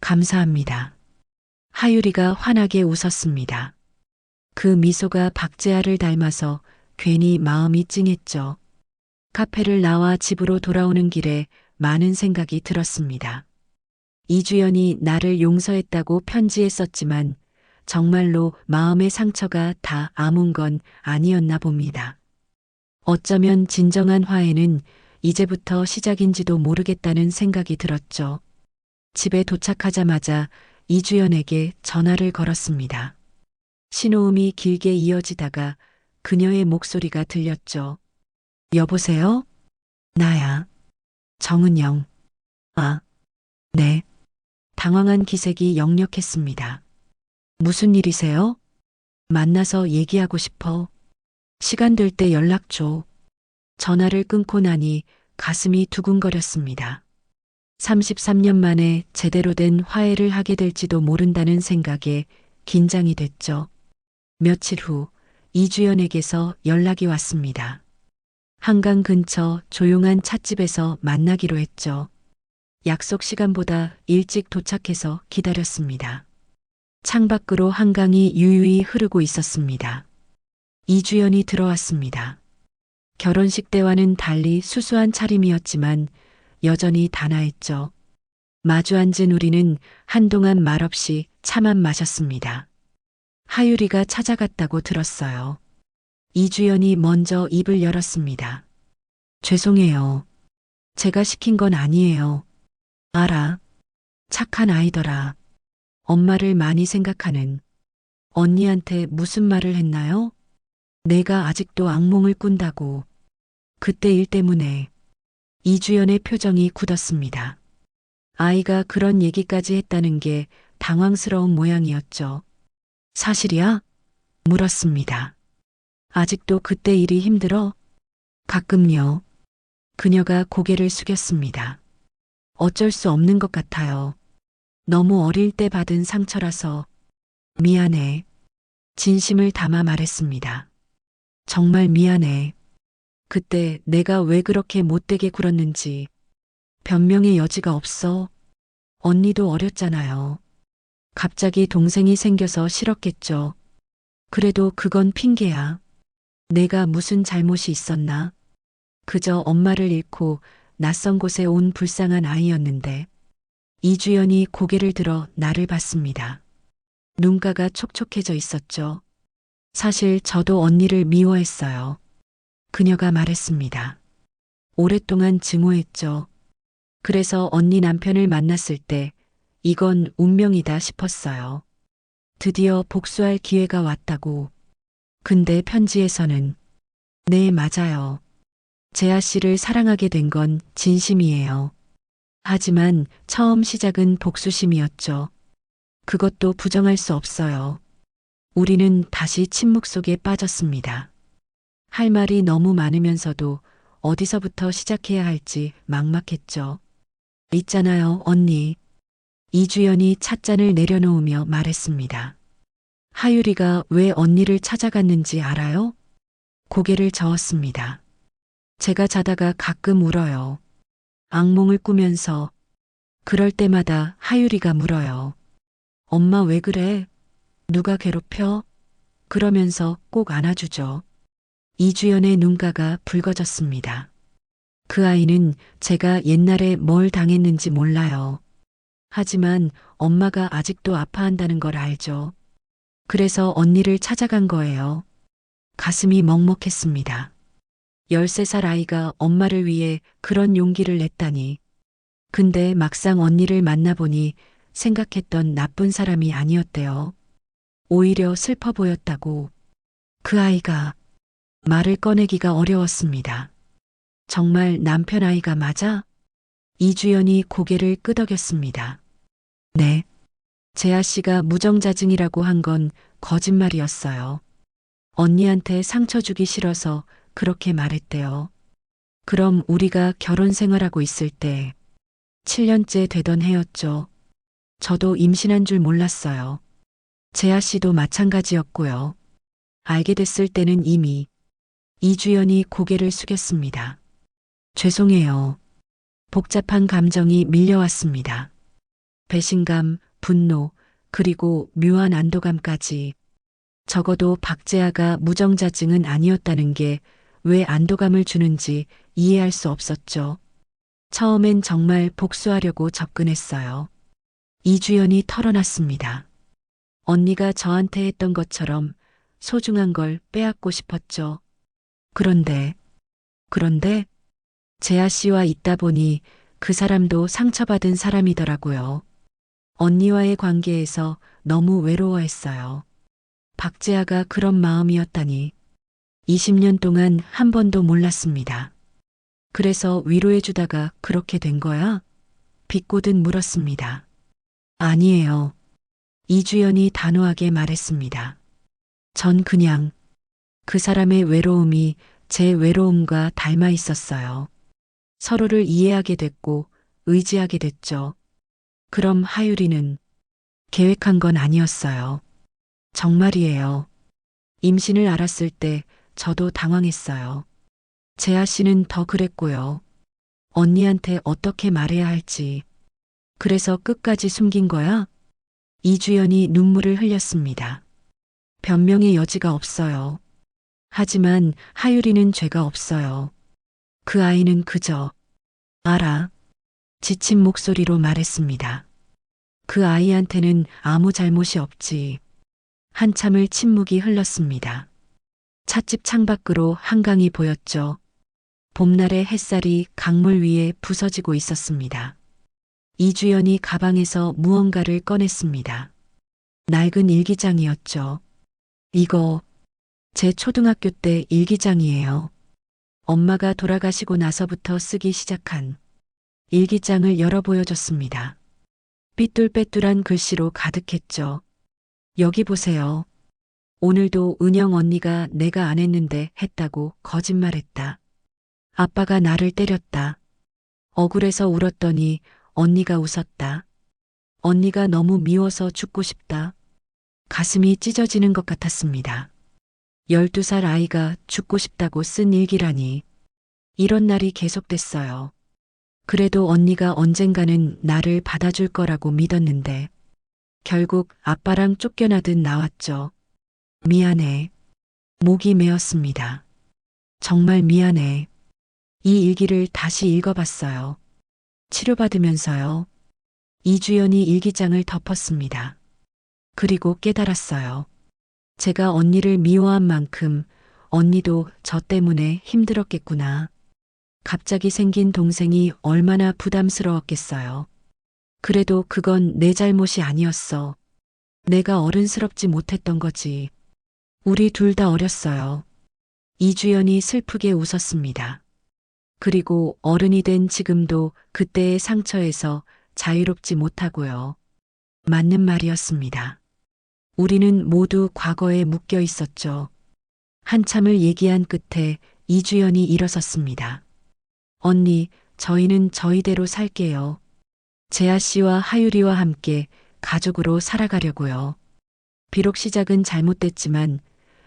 감사합니다. 하유리가 환하게 웃었습니다. 그 미소가 박재아를 닮아서 괜히 마음이 찡했죠. 카페를 나와 집으로 돌아오는 길에 많은 생각이 들었습니다. 이주연이 나를 용서했다고 편지에 썼지만 정말로 마음의 상처가 다 아문 건 아니었나 봅니다. 어쩌면 진정한 화해는 이제부터 시작인지도 모르겠다는 생각이 들었죠. 집에 도착하자마자 이주연에게 전화를 걸었습니다. 신호음이 길게 이어지다가 그녀의 목소리가 들렸죠. 여보세요? 나야. 정은영. 아, 네. 당황한 기색이 역력했습니다. 무슨 일이세요? 만나서 얘기하고 싶어. 시간 될 때 연락 줘. 전화를 끊고 나니 가슴이 두근거렸습니다. 33년 만에 제대로 된 화해를 하게 될지도 모른다는 생각에 긴장이 됐죠. 며칠 후 이주연에게서 연락이 왔습니다. 한강 근처 조용한 찻집에서 만나기로 했죠. 약속 시간보다 일찍 도착해서 기다렸습니다. 창밖으로 한강이 유유히 흐르고 있었습니다. 이주연이 들어왔습니다. 결혼식 때와는 달리 수수한 차림이었지만 여전히 단아했죠. 마주 앉은 우리는 한동안 말없이 차만 마셨습니다. 하유리가 찾아갔다고 들었어요. 이주연이 먼저 입을 열었습니다. 죄송해요. 제가 시킨 건 아니에요. 알아. 착한 아이더라. 엄마를 많이 생각하는. 언니한테 무슨 말을 했나요? 내가 아직도 악몽을 꾼다고. 그때 일 때문에. 이주연의 표정이 굳었습니다. 아이가 그런 얘기까지 했다는 게 당황스러운 모양이었죠. 사실이야? 물었습니다. 아직도 그때 일이 힘들어? 가끔요. 그녀가 고개를 숙였습니다. 어쩔 수 없는 것 같아요. 너무 어릴 때 받은 상처라서. 미안해. 진심을 담아 말했습니다. 정말 미안해. 그때 내가 왜 그렇게 못되게 굴었는지. 변명의 여지가 없어. 언니도 어렸잖아요. 갑자기 동생이 생겨서 싫었겠죠. 그래도 그건 핑계야. 내가 무슨 잘못이 있었나? 그저 엄마를 잃고 낯선 곳에 온 불쌍한 아이였는데. 이주연이 고개를 들어 나를 봤습니다. 눈가가 촉촉해져 있었죠. 사실 저도 언니를 미워했어요. 그녀가 말했습니다. 오랫동안 증오했죠. 그래서 언니 남편을 만났을 때 이건 운명이다 싶었어요. 드디어 복수할 기회가 왔다고. 근데 편지에서는 네, 맞아요. 재아 씨를 사랑하게 된 건 진심이에요. 하지만 처음 시작은 복수심이었죠. 그것도 부정할 수 없어요. 우리는 다시 침묵 속에 빠졌습니다. 할 말이 너무 많으면서도 어디서부터 시작해야 할지 막막했죠. 있잖아요, 언니. 이주연이 찻잔을 내려놓으며 말했습니다. 하유리가 왜 언니를 찾아갔는지 알아요? 고개를 저었습니다. 제가 자다가 가끔 울어요. 악몽을 꾸면서. 그럴 때마다 하유리가 물어요. 엄마 왜 그래? 누가 괴롭혀? 그러면서 꼭 안아주죠. 이주연의 눈가가 붉어졌습니다. 그 아이는 제가 옛날에 뭘 당했는지 몰라요. 하지만 엄마가 아직도 아파한다는 걸 알죠. 그래서 언니를 찾아간 거예요. 가슴이 먹먹했습니다. 13살 아이가 엄마를 위해 그런 용기를 냈다니. 근데 막상 언니를 만나보니 생각했던 나쁜 사람이 아니었대요. 오히려 슬퍼 보였다고. 그 아이가 말을 꺼내기가 어려웠습니다. 정말 남편 아이가 맞아? 이주연이 고개를 끄덕였습니다. 네. 재아 씨가 무정자증이라고 한 건 거짓말이었어요. 언니한테 상처 주기 싫어서 그렇게 말했대요. 그럼 우리가 결혼 생활하고 있을 때 7년째 되던 해였죠. 저도 임신한 줄 몰랐어요. 재하 씨도 마찬가지였고요. 알게 됐을 때는 이미 이주연이 고개를 숙였습니다. 죄송해요. 복잡한 감정이 밀려왔습니다. 배신감, 분노, 그리고 묘한 안도감까지. 적어도 박재아가 무정자증은 아니었다는 게 왜 안도감을 주는지 이해할 수 없었죠. 처음엔 정말 복수하려고 접근했어요. 이주연이 털어놨습니다. 언니가 저한테 했던 것처럼 소중한 걸 빼앗고 싶었죠. 그런데 재아 씨와 있다 보니 그 사람도 상처받은 사람이더라고요. 언니와의 관계에서 너무 외로워했어요. 박재아가 그런 마음이었다니 20년 동안 한 번도 몰랐습니다. 그래서 위로해주다가 그렇게 된 거야? 비꼬듯 물었습니다. 아니에요. 이주연이 단호하게 말했습니다. 전 그냥 그 사람의 외로움이 제 외로움과 닮아 있었어요. 서로를 이해하게 됐고 의지하게 됐죠. 그럼 하유리는 계획한 건 아니었어요. 정말이에요. 임신을 알았을 때 저도 당황했어요. 재아 씨는 더 그랬고요. 언니한테 어떻게 말해야 할지. 그래서 끝까지 숨긴 거야? 이주연이 눈물을 흘렸습니다. 변명의 여지가 없어요. 하지만 하유리는 죄가 없어요. 그 아이는 그저 알아. 지친 목소리로 말했습니다. 그 아이한테는 아무 잘못이 없지. 한참을 침묵이 흘렀습니다. 찻집 창밖으로 한강이 보였죠. 봄날의 햇살이 강물 위에 부서지고 있었습니다. 이주연이 가방에서 무언가를 꺼냈습니다. 낡은 일기장이었죠. 이거 제 초등학교 때 일기장이에요. 엄마가 돌아가시고 나서부터 쓰기 시작한 일기장을 열어 보여줬습니다. 삐뚤빼뚤한 글씨로 가득했죠. 여기 보세요. 오늘도 은영 언니가 내가 안 했는데 했다고 거짓말했다. 아빠가 나를 때렸다. 억울해서 울었더니 언니가 웃었다. 언니가 너무 미워서 죽고 싶다. 가슴이 찢어지는 것 같았습니다. 12살 아이가 죽고 싶다고 쓴 일기라니. 이런 날이 계속됐어요. 그래도 언니가 언젠가는 나를 받아줄 거라고 믿었는데 결국 아빠랑 쫓겨나듯 나왔죠. 미안해. 목이 메었습니다. 정말 미안해. 이 일기를 다시 읽어봤어요. 치료받으면서요. 이주연이 일기장을 덮었습니다. 그리고 깨달았어요. 제가 언니를 미워한 만큼 언니도 저 때문에 힘들었겠구나. 갑자기 생긴 동생이 얼마나 부담스러웠겠어요. 그래도 그건 내 잘못이 아니었어. 내가 어른스럽지 못했던 거지. 우리 둘 다 어렸어요. 이주연이 슬프게 웃었습니다. 그리고 어른이 된 지금도 그때의 상처에서 자유롭지 못하고요. 맞는 말이었습니다. 우리는 모두 과거에 묶여 있었죠. 한참을 얘기한 끝에 이주연이 일어섰습니다. 언니, 저희는 저희대로 살게요. 재아 씨와 하유리와 함께 가족으로 살아가려고요. 비록 시작은 잘못됐지만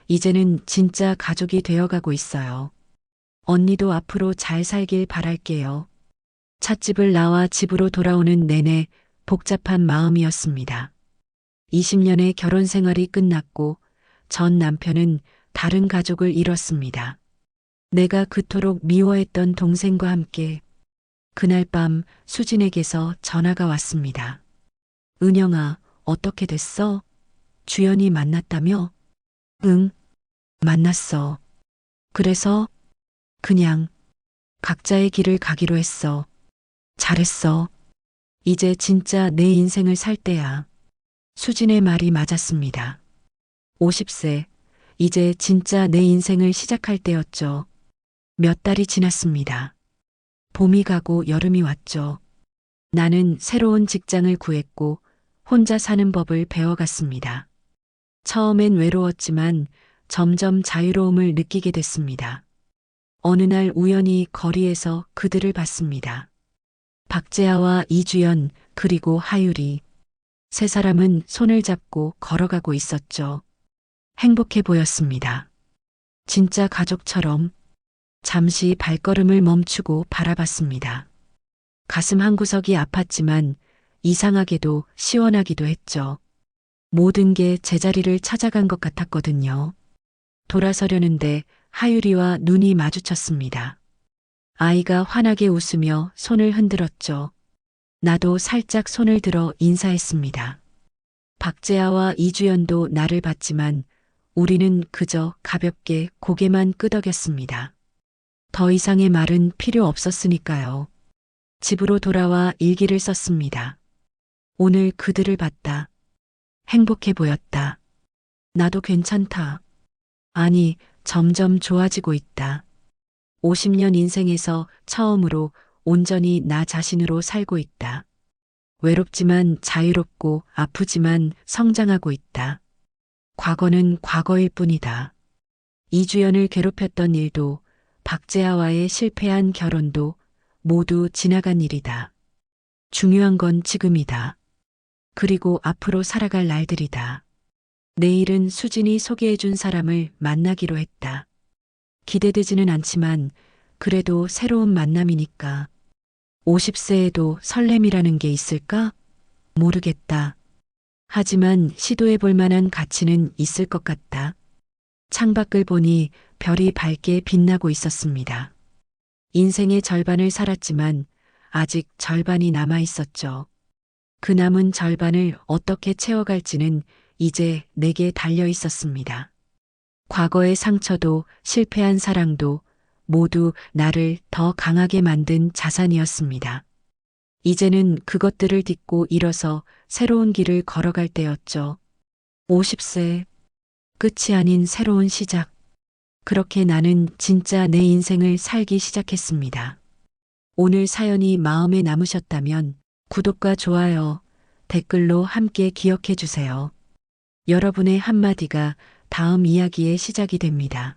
이제는 진짜 가족이 되어가고 있어요. 언니도 앞으로 잘 살길 바랄게요. 찻집을 나와 집으로 돌아오는 내내 복잡한 마음이었습니다. 20년의 결혼 생활이 끝났고 전 남편은 다른 가족을 잃었습니다. 내가 그토록 미워했던 동생과 함께 그날 밤 수진에게서 전화가 왔습니다. 은영아, 어떻게 됐어? 주연이 만났다며? 응, 만났어. 그래서 그냥 각자의 길을 가기로 했어. 잘했어. 이제 진짜 내 인생을 살 때야. 수진의 말이 맞았습니다. 50세, 이제 진짜 내 인생을 시작할 때였죠. 몇 달이 지났습니다. 봄이 가고 여름이 왔죠. 나는 새로운 직장을 구했고 혼자 사는 법을 배워갔습니다. 처음엔 외로웠지만 점점 자유로움을 느끼게 됐습니다. 어느 날 우연히 거리에서 그들을 봤습니다. 박재아와 이주연 그리고 하유리. 세 사람은 손을 잡고 걸어가고 있었죠. 행복해 보였습니다. 진짜 가족처럼. 잠시 발걸음을 멈추고 바라봤습니다. 가슴 한구석이 아팠지만 이상하게도 시원하기도 했죠. 모든 게 제자리를 찾아간 것 같았거든요. 돌아서려는데 하유리와 눈이 마주쳤습니다. 아이가 환하게 웃으며 손을 흔들었죠. 나도 살짝 손을 들어 인사했습니다. 박재아와 이주연도 나를 봤지만 우리는 그저 가볍게 고개만 끄덕였습니다. 더 이상의 말은 필요 없었으니까요. 집으로 돌아와 일기를 썼습니다. 오늘 그들을 봤다. 행복해 보였다. 나도 괜찮다. 아니, 점점 좋아지고 있다. 50년 인생에서 처음으로 온전히 나 자신으로 살고 있다. 외롭지만 자유롭고 아프지만 성장하고 있다. 과거는 과거일 뿐이다. 이주연을 괴롭혔던 일도 박재아와의 실패한 결혼도 모두 지나간 일이다. 중요한 건 지금이다. 그리고 앞으로 살아갈 날들이다. 내일은 수진이 소개해준 사람을 만나기로 했다. 기대되지는 않지만 그래도 새로운 만남이니까. 50세에도 설렘이라는 게 있을까? 모르겠다. 하지만 시도해 볼 만한 가치는 있을 것 같다. 창밖을 보니 별이 밝게 빛나고 있었습니다. 인생의 절반을 살았지만 아직 절반이 남아 있었죠. 그 남은 절반을 어떻게 채워갈지는 이제 내게 달려 있었습니다. 과거의 상처도 실패한 사랑도 모두 나를 더 강하게 만든 자산이었습니다. 이제는 그것들을 딛고 일어서 새로운 길을 걸어갈 때였죠. 50세, 끝이 아닌 새로운 시작. 그렇게 나는 진짜 내 인생을 살기 시작했습니다. 오늘 사연이 마음에 남으셨다면 구독과 좋아요, 댓글로 함께 기억해 주세요. 여러분의 한마디가 다음 이야기의 시작이 됩니다.